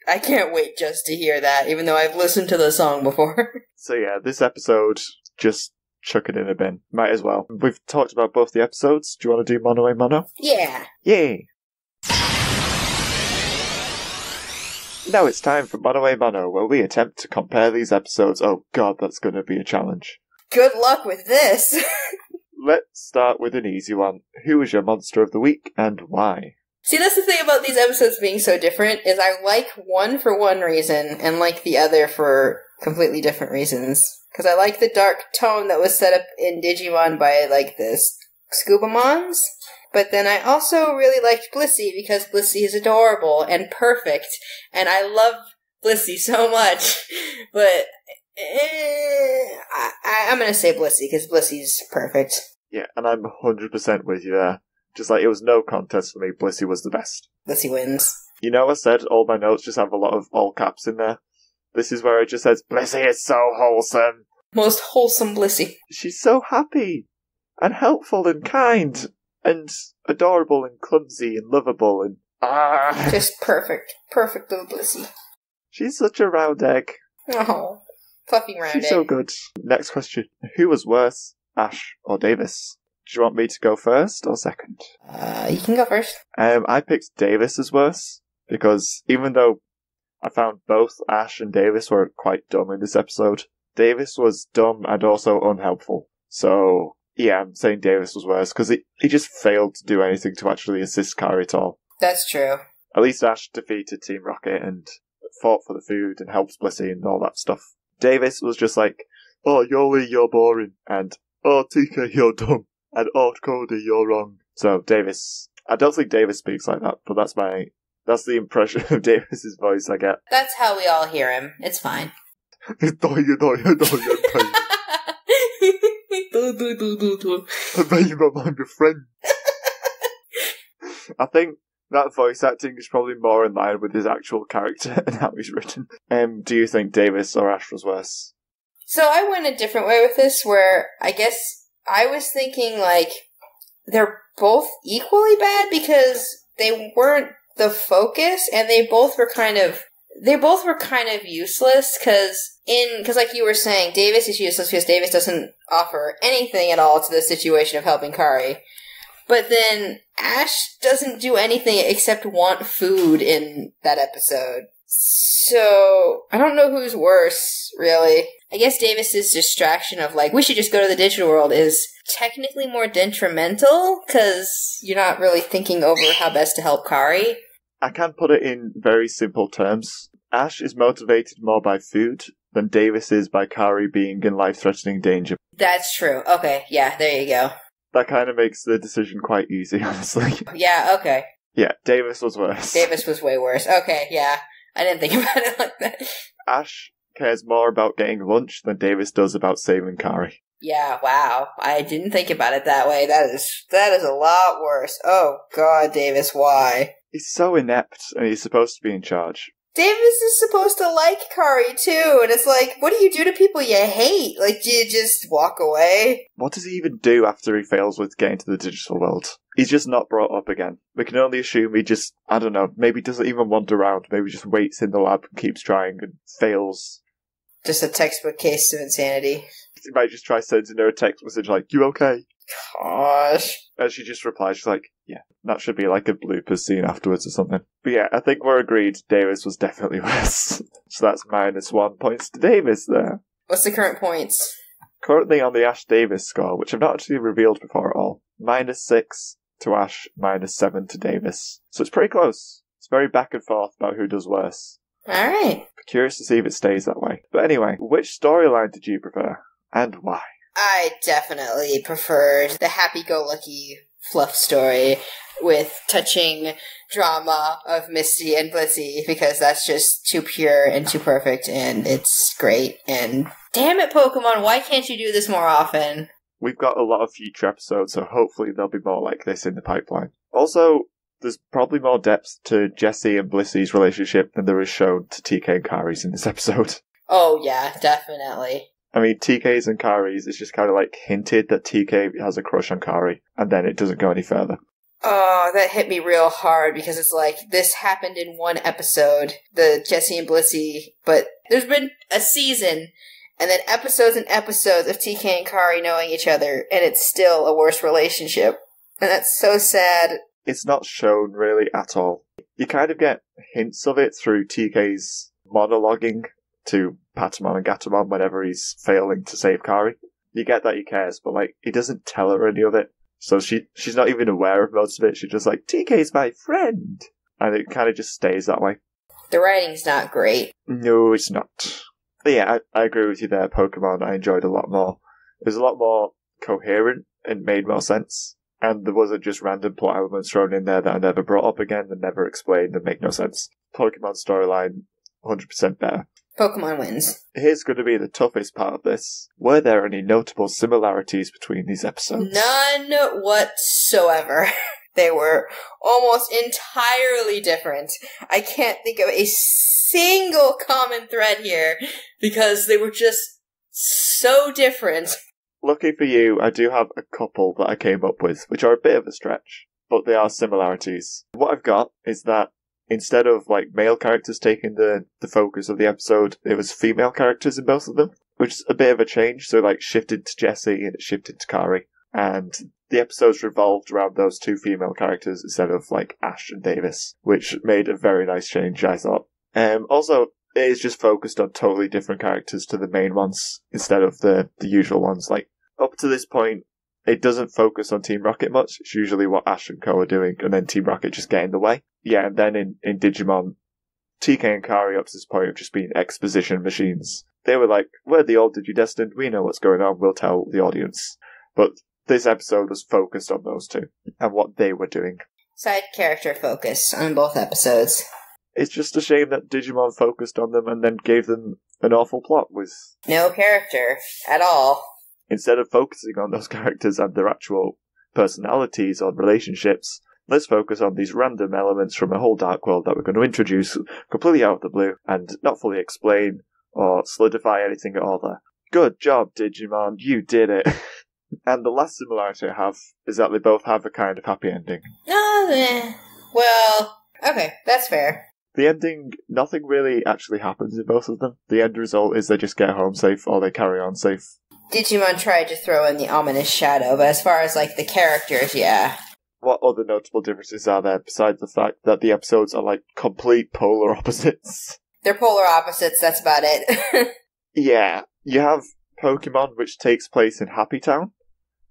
I can't wait just to hear that, even though I've listened to the song before. So yeah, this episode, just chuck it in a bin. Might as well. We've talked about both the episodes. Do you want to do Mono a Mono? Yeah. Yay! Now it's time for Mono a Mono, where we attempt to compare these episodes. Oh god, that's going to be a challenge. Good luck with this! Let's start with an easy one. Who is your monster of the week, and why? See, that's the thing about these episodes being so different, is I like one for one reason, and like the other for completely different reasons. Because I like the dark tone that was set up in Digimon by, like, the Scubamons. But then I also really liked Blissey because Blissey is adorable and perfect, and I love Blissey so much. But I'm gonna say Blissey because Blissey's perfect. Yeah, and I'm 100% with you there. Just like, it was no contest for me, Blissey was the best. Blissey wins. You know, I said all my notes just have a lot of all caps in there. This is where it just says, Blissey is so wholesome. Most wholesome Blissey. She's so happy, and helpful, and kind, and adorable, and clumsy, and lovable, and just perfect. Perfect little Blissey. She's such a round egg. Oh, fluffy round egg. She's so good. Next question. Who was worse, Ash or Davis? Do you want me to go first or second? You can go first. I picked Davis as worse, because even though I found both Ash and Davis were quite dumb in this episode, Davis was dumb and also unhelpful. So, yeah, I'm saying Davis was worse, because he just failed to do anything to actually assist Kari at all. That's true. At least Ash defeated Team Rocket and fought for the food and helped Blissey and all that stuff. Davis was just like, oh, Yoli, you're boring, and oh, TK, you're dumb, and oh, Cody, you're wrong. So, Davis, I don't think Davis speaks like that, but that's the impression of Davis's voice I get. That's how we all hear him. It's fine. I bet you don't mind your friend. I think that voice acting is probably more in line with his actual character and how he's written. Do you think Davis or Ash was worse? So I went a different way with this, where I guess I was thinking, like, they're both equally bad because they weren't the focus, and they both were kind of useless, because like you were saying, Davis is useless because Davis doesn't offer anything at all to the situation of helping Kari. But then Ash doesn't do anything except want food in that episode. So I don't know who's worse, really. I guess Davis's distraction of, like, we should just go to the digital world is technically more detrimental, because you're not really thinking over how best to help Kari. I can put it in very simple terms. Ash is motivated more by food than Davis is by Kari being in life-threatening danger. That's true. Okay, yeah, there you go. That kind of makes the decision quite easy, honestly. Yeah, okay. Yeah, Davis was worse. Davis was way worse. Okay, yeah. I didn't think about it like that. Ash cares more about getting lunch than Davis does about saving Kari. Yeah, wow. I didn't think about it that way. That is a lot worse. Oh, God, Davis, why? He's so inept, and he's supposed to be in charge. Davis is supposed to like Kari, too, and it's like, what do you do to people you hate? Like, do you just walk away? What does he even do after he fails with getting to the digital world? He's just not brought up again. We can only assume he just, I don't know, maybe doesn't even wander around, maybe just waits in the lab and keeps trying and fails. Just a textbook case of insanity. He might just try sending her a text message like, you okay? Gosh. And she just replies, she's like, yeah, that should be like a bloopers scene afterwards or something. But yeah, I think we're agreed Davis was definitely worse. So that's -1 points to Davis there. What's the current points? Currently on the Ash Davis score, which I've not actually revealed before at all, -6 to Ash, -7 to Davis. So it's pretty close. It's very back and forth about who does worse. Alright. Curious to see if it stays that way. But anyway, which storyline did you prefer? And why? I definitely preferred the happy-go-lucky fluff story with touching drama of Misty and Blissey, because that's just too pure and too perfect, and it's great. And damn it, Pokemon, why can't you do this more often? We've got a lot of future episodes, so hopefully there'll be more like this in the pipeline. Also, there's probably more depth to Jessie and Blissey's relationship than there is shown to TK and Kari's in this episode. Oh yeah, definitely. I mean, TK's and Kari's is just kind of like hinted that TK has a crush on Kari, and then it doesn't go any further. Oh, that hit me real hard, because it's like, this happened in one episode, the Jessie and Blissey, but there's been a season, and then episodes and episodes of TK and Kari knowing each other, and it's still a worse relationship. And that's so sad. It's not shown really at all. You kind of get hints of it through TK's monologuing to Patamon and Gatomon whenever he's failing to save Kari. You get that he cares, but like, he doesn't tell her any of it. So she's not even aware of most of it. She's just like, TK's my friend! And it kind of just stays that way. The writing's not great. No, it's not. But yeah, I agree with you there, Pokemon. I enjoyed a lot more. It was a lot more coherent and made more sense. And there wasn't just random plot elements thrown in there that are never brought up again and never explained and make no sense. Pokemon storyline, 100% better. Pokemon wins. Here's going to be the toughest part of this. Were there any notable similarities between these episodes? None whatsoever. They were almost entirely different. I can't think of a single common thread here because they were just so different. Lucky for you, I do have a couple that I came up with, which are a bit of a stretch, but they are similarities. What I've got is that instead of male characters taking the focus of the episode, it was female characters in both of them, which is a bit of a change. So shifted to Jessie and it shifted to Kari, and the episodes revolved around those two female characters instead of Ash and Davis, which made a very nice change, I thought. Also, it is just focused on totally different characters to the main ones instead of the usual ones. Up to this point, it doesn't focus on Team Rocket much. It's usually what Ash and Co are doing, and then Team Rocket just get in the way. Yeah, and then in Digimon, TK and Kari up to this point have just been exposition machines. They were like, we're the old Digidestined, we know what's going on, we'll tell the audience. But this episode was focused on those two, and what they were doing. Side character focus on both episodes. It's just a shame that Digimon focused on them and then gave them an awful plot with no character at all. Instead of focusing on those characters and their actual personalities or relationships, let's focus on these random elements from a whole dark world that we're going to introduce completely out of the blue and not fully explain or solidify anything at all there. Good job, Digimon, you did it. And the last similarity I have is that they both have a kind of happy ending. Well, okay, that's fair. The ending, nothing really actually happens in both of them. The end result is they just get home safe or they carry on safe. Digimon tried to throw in the ominous shadow, but as far as the characters, yeah. What other notable differences are there besides the fact that the episodes are complete polar opposites? They're polar opposites, that's about it. Yeah. You have Pokemon, which takes place in Happy Town.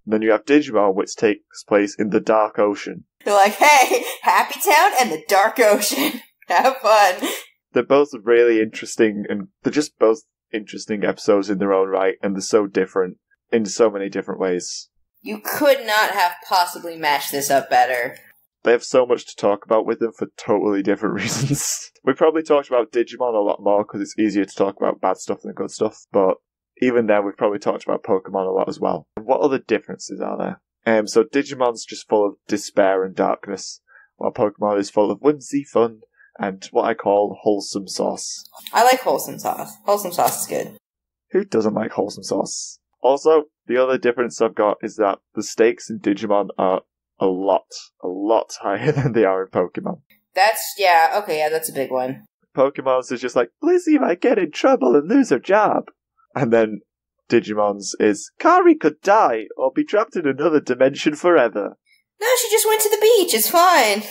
And then you have Digimon, which takes place in the Dark Ocean. They're like, hey, Happy Town and the Dark Ocean. Have fun. They're both really interesting, and they're just both interesting episodes in their own right, and they're so different in so many different ways. You could not have possibly matched this up better. They have so much to talk about with them for totally different reasons. We probably talked about Digimon a lot more because it's easier to talk about bad stuff than good stuff, but even then we've probably talked about Pokemon a lot as well. What other differences are there? So Digimon's just full of despair and darkness, while Pokemon is full of whimsy, fun, and what I call wholesome sauce. I like wholesome sauce. Wholesome sauce is good. Who doesn't like wholesome sauce? Also, the other difference I've got is that the stakes in Digimon are a lot higher than they are in Pokemon. That's a big one. Pokemon's is just Blissey might get in trouble and lose her job. And then Digimon's is, Kari could die or be trapped in another dimension forever. No, she just went to the beach, it's fine.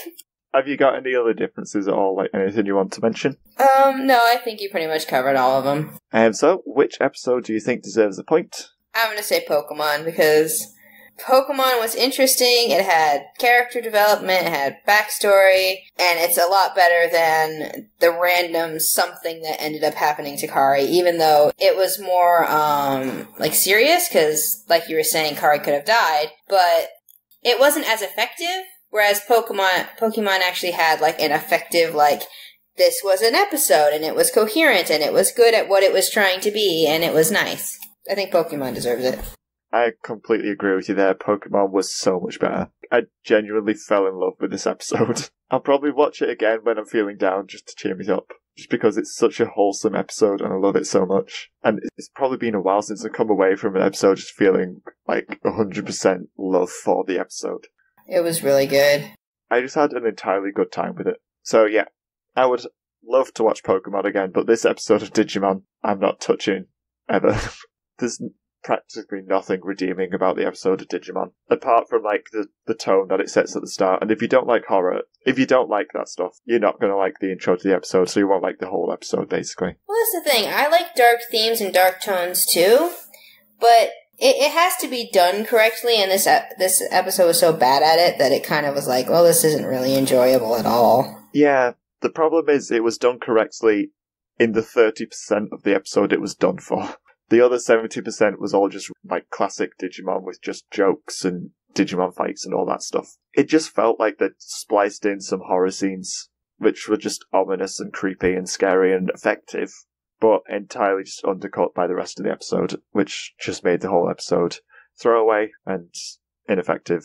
Have you got any other differences at all, anything you want to mention? No, I think you pretty much covered all of them. So, which episode do you think deserves a point? I'm gonna say Pokemon, because Pokemon was interesting, it had character development, it had backstory, and it's a lot better than the random something that ended up happening to Kari, even though it was more, serious, because, like you were saying, Kari could have died, but it wasn't as effective. Whereas Pokemon actually had, an effective, this was an episode, and it was coherent, and it was good at what it was trying to be, and it was nice. I think Pokemon deserves it. I completely agree with you there. Pokemon was so much better. I genuinely fell in love with this episode. I'll probably watch it again when I'm feeling down, just to cheer me up. Just because it's such a wholesome episode, and I love it so much. And it's probably been a while since I've come away from an episode just feeling 100% love for the episode. It was really good. I just had an entirely good time with it. So yeah, I would love to watch Pokemon again, but this episode of Digimon, I'm not touching ever. There's practically nothing redeeming about the episode of Digimon, apart from the tone that it sets at the start. And if you don't like horror, if you don't like that stuff, you're not going to like the intro to the episode, so you won't like the whole episode, basically. Well, that's the thing. I like dark themes and dark tones too, but it has to be done correctly, and this episode was so bad at it that it kind of was well, this isn't really enjoyable at all. Yeah, the problem is it was done correctly in the 30% of the episode it was done for. The other 70% was all just classic Digimon with just jokes and Digimon fights and all that stuff. It just felt like they spliced in some horror scenes, which were just ominous and creepy and scary and effective, but entirely just undercut by the rest of the episode, which just made the whole episode throwaway and ineffective.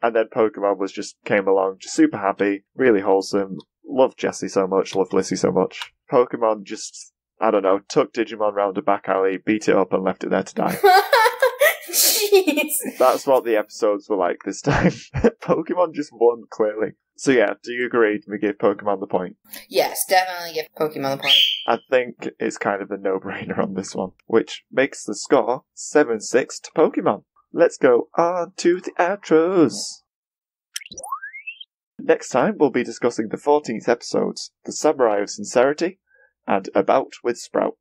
And then Pokemon came along, just super happy, really wholesome, loved Jessie so much, loved Lissy so much. Pokemon just, I don't know, took Digimon round a back alley, beat it up and left it there to die. Jeez. That's what the episodes were like this time. Pokemon just won, clearly. So yeah, do you agree we give Pokemon the point? Yes, definitely give Pokemon the point. I think it's kind of a no-brainer on this one, which makes the score 7-6 to Pokemon. Let's go on to the outros. Next time, we'll be discussing the 14th episodes, The Samurai of Sincerity, and About with Sprout.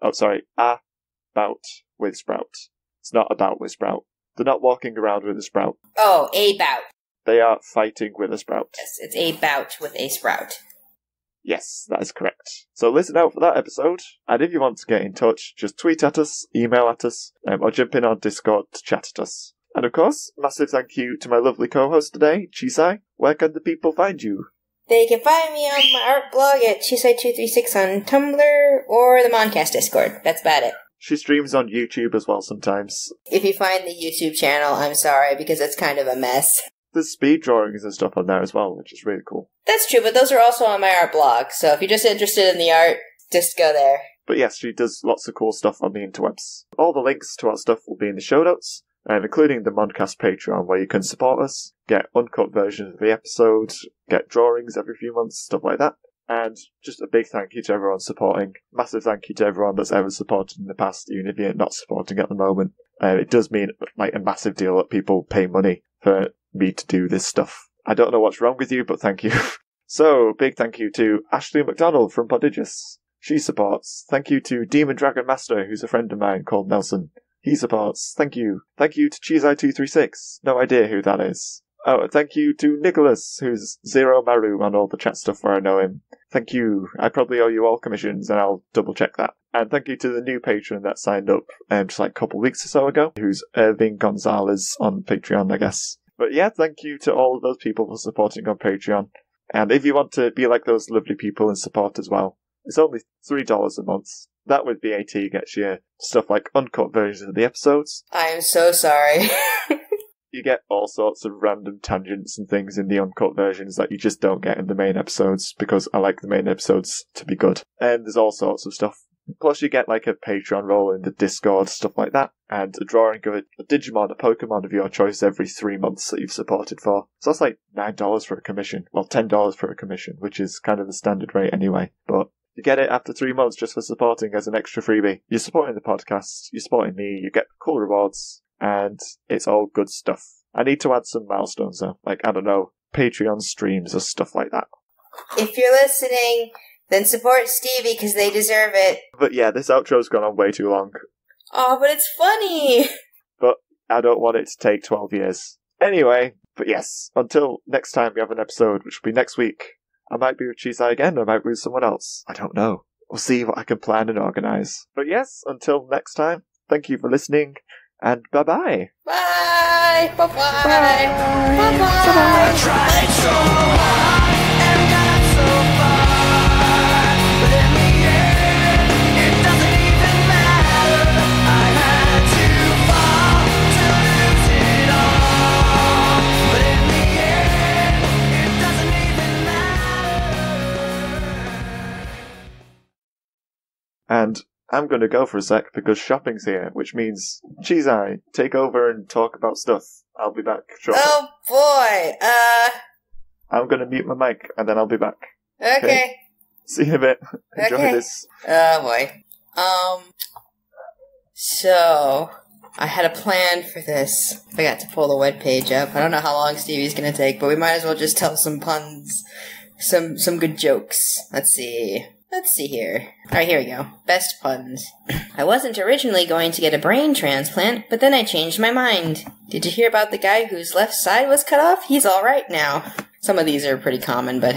Oh, sorry, About with Sprout. It's not about with Sprout. They're not walking around with a Sprout. Oh, a bout. They are fighting with a Sprout. Yes, it's a bout with a Sprout. Yes, that is correct. So listen out for that episode, and if you want to get in touch, just tweet at us, email at us, or jump in on Discord to chat at us. And of course, massive thank you to my lovely co-host today, Chisai. Where can the people find you? They can find me on my art blog at Chisai236 on Tumblr or the Moncast Discord. That's about it. She streams on YouTube as well sometimes. If you find the YouTube channel, I'm sorry, because it's kind of a mess. There's speed drawings and stuff on there as well, which is really cool. That's true, but those are also on my art blog, so if you're just interested in the art, just go there. But yes, she does lots of cool stuff on the interwebs. All the links to our stuff will be in the show notes, including the Moncast Patreon, where you can support us, get uncut versions of the episode, get drawings every few months, stuff like that. And just a big thank you to everyone supporting. Massive thank you to everyone that's ever supported in the past, even if you're not supporting at the moment. It does mean like a massive deal that people pay money for me to do this stuff. I don't know what's wrong with you, but thank you. So, big thank you to Ashley McDonald from Prodigious. She supports. Thank you to Demon Dragon Master, who's a friend of mine called Nelson. He supports. Thank you. Thank you to Chisai236. No idea who that is. Oh, thank you to Nicholas, who's Zero Maru on all the chat stuff where I know him. Thank you. I probably owe you all commissions, and I'll double check that. And thank you to the new patron that signed up just like a couple of weeks or so ago, who's Irving Gonzalez on Patreon, I guess. But yeah, thank you to all of those people for supporting on Patreon. And if you want to be like those lovely people and support as well, it's only $3 a month. That with VAT gets you stuff like uncut versions of the episodes. I am so sorry. You get all sorts of random tangents and things in the uncut versions that you just don't get in the main episodes, because I like the main episodes to be good. And there's all sorts of stuff. Plus you get like a Patreon role in the Discord, stuff like that, and a drawing of a Digimon, a Pokemon of your choice every 3 months that you've supported for. So that's like $9 for a commission. Well, $10 for a commission, which is kind of the standard rate anyway. But you get it after 3 months just for supporting as an extra freebie. You're supporting the podcast, you're supporting me, you get cool rewards, and it's all good stuff. I need to add some milestones though, like, I don't know, Patreon streams or stuff like that. If you're listening, then support Stevie, because they deserve it. But yeah, this outro's gone on way too long. Oh, but it's funny! But I don't want it to take 12 years. Anyway, but yes, until next time we have an episode, which will be next week, I might be with Chisai again, or I might be with someone else. I don't know. We'll see what I can plan and organise. But yes, until next time, thank you for listening, and bye-bye. Bye! Bye-bye! Bye. Bye-bye! I tried so hard and got so far, but in the end, it doesn't even matter. I had to fall to lose it all, but in the end, it doesn't even matter. And I'm going to go for a sec because shopping's here, which means Chisai, take over and talk about stuff. I'll be back shortly. Oh boy, I'm going to mute my mic and then I'll be back. okay. See you in a bit. Enjoy Okay. this. Oh boy. So, I had a plan for this. I got to pull the webpage up. I don't know how long Stevie's gonna take, but we might as well just tell some puns. Some good jokes. Let's see here. Alright, here we go. Best puns. I wasn't originally going to get a brain transplant, but then I changed my mind. Did you hear about the guy whose left side was cut off? He's alright now. Some of these are pretty common, but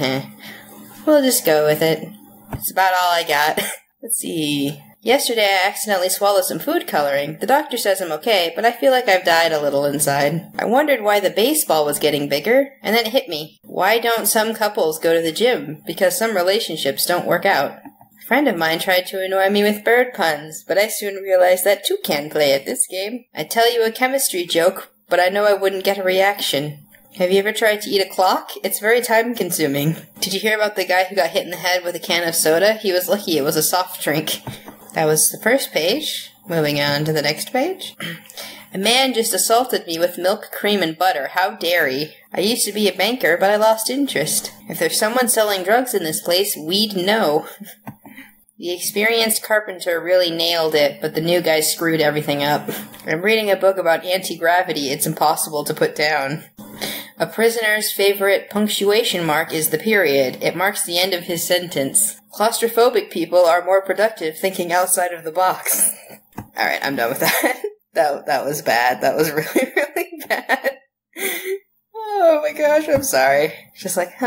we'll just go with it. That's about all I got. Let's see. Yesterday I accidentally swallowed some food coloring. The doctor says I'm okay, but I feel like I've died a little inside. I wondered why the baseball was getting bigger, and then it hit me. Why don't some couples go to the gym? Because some relationships don't work out. A friend of mine tried to annoy me with bird puns, but I soon realized that two can play at this game. I'd tell you a chemistry joke, but I know I wouldn't get a reaction. Have you ever tried to eat a clock? It's very time-consuming. Did you hear about the guy who got hit in the head with a can of soda? He was lucky it was a soft drink. That was the first page. Moving on to the next page. A man just assaulted me with milk, cream, and butter. How dare he? I used to be a banker, but I lost interest. If there's someone selling drugs in this place, we'd know. The experienced carpenter really nailed it, but the new guy screwed everything up. I'm reading a book about anti-gravity it's impossible to put down. A prisoner's favorite punctuation mark is the period. It marks the end of his sentence. Claustrophobic people are more productive thinking outside of the box. Alright, I'm done with that. That was bad. That was really, really bad. Oh my gosh, I'm sorry. Just like,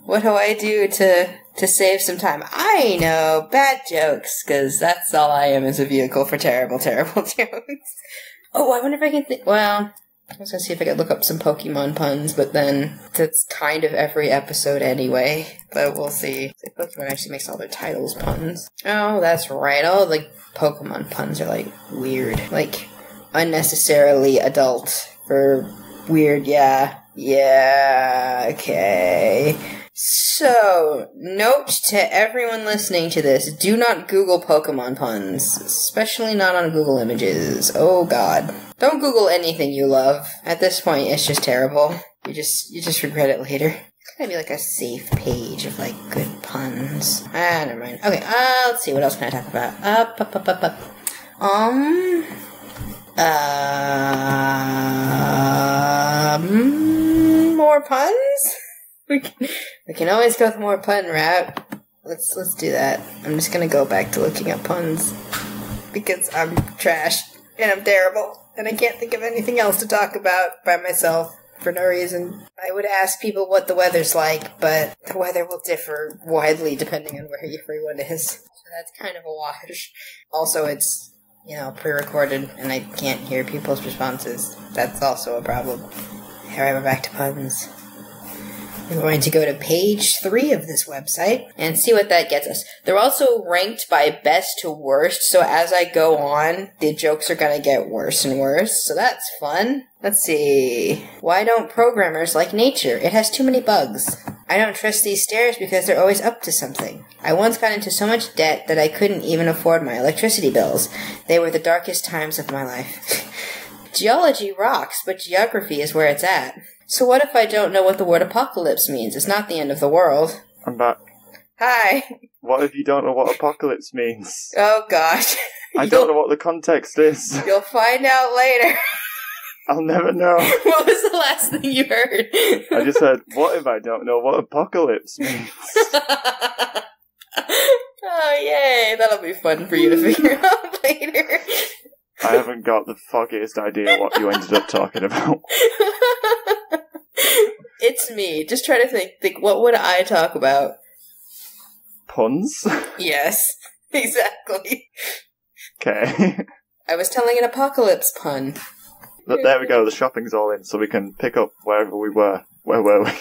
what do I do to save some time? I know, bad jokes, because that's all I am is a vehicle for terrible, terrible jokes. Oh, I wonder if I can well, I was gonna see if I could look up some Pokemon puns, but then that's kind of every episode anyway. But we'll see. Pokemon actually makes all their titles puns. Oh, that's right. All the Pokemon puns are like weird. Like unnecessarily adult for weird, yeah. Yeah, okay. So, note to everyone listening to this, do not Google Pokemon puns, especially not on Google Images. Oh god. Don't Google anything you love. At this point, it's just terrible. You just regret it later. It's gonna be like a safe page of like good puns. Never mind. Okay, let's see, what else can I talk about? More puns? We can always go with more pun route. Let's do that. I'm just gonna go back to looking up puns because I'm trash and I'm terrible and I can't think of anything else to talk about by myself for no reason. I would ask people what the weather's like, but the weather will differ widely depending on where everyone is. So that's kind of a wash. Also, it's pre-recorded and I can't hear people's responses. That's also a problem. Alright, we're back to puns. We're going to go to page 3 of this website and see what that gets us. They're also ranked by best to worst, so as I go on, the jokes are going to get worse and worse, so that's fun. Let's see. Why don't programmers like nature? It has too many bugs. I don't trust these stairs because they're always up to something. I once got into so much debt that I couldn't even afford my electricity bills. They were the darkest times of my life. Geology rocks, but geography is where it's at. So what if I don't know what the word apocalypse means? It's not the end of the world. I'm back. Hi. What if you don't know what apocalypse means? Oh gosh. I don't know what the context is. You'll find out later. I'll never know. What was the last thing you heard? I just said, what if I don't know what apocalypse means? Oh, yay. That'll be fun for you to figure out later. I haven't got the foggiest idea what you ended up talking about. It's me. Just try to think, what would I talk about? Puns? Yes, exactly. Okay. I was telling an apocalypse pun. But there we go, the shopping's all in, so we can pick up wherever we were. Where were we?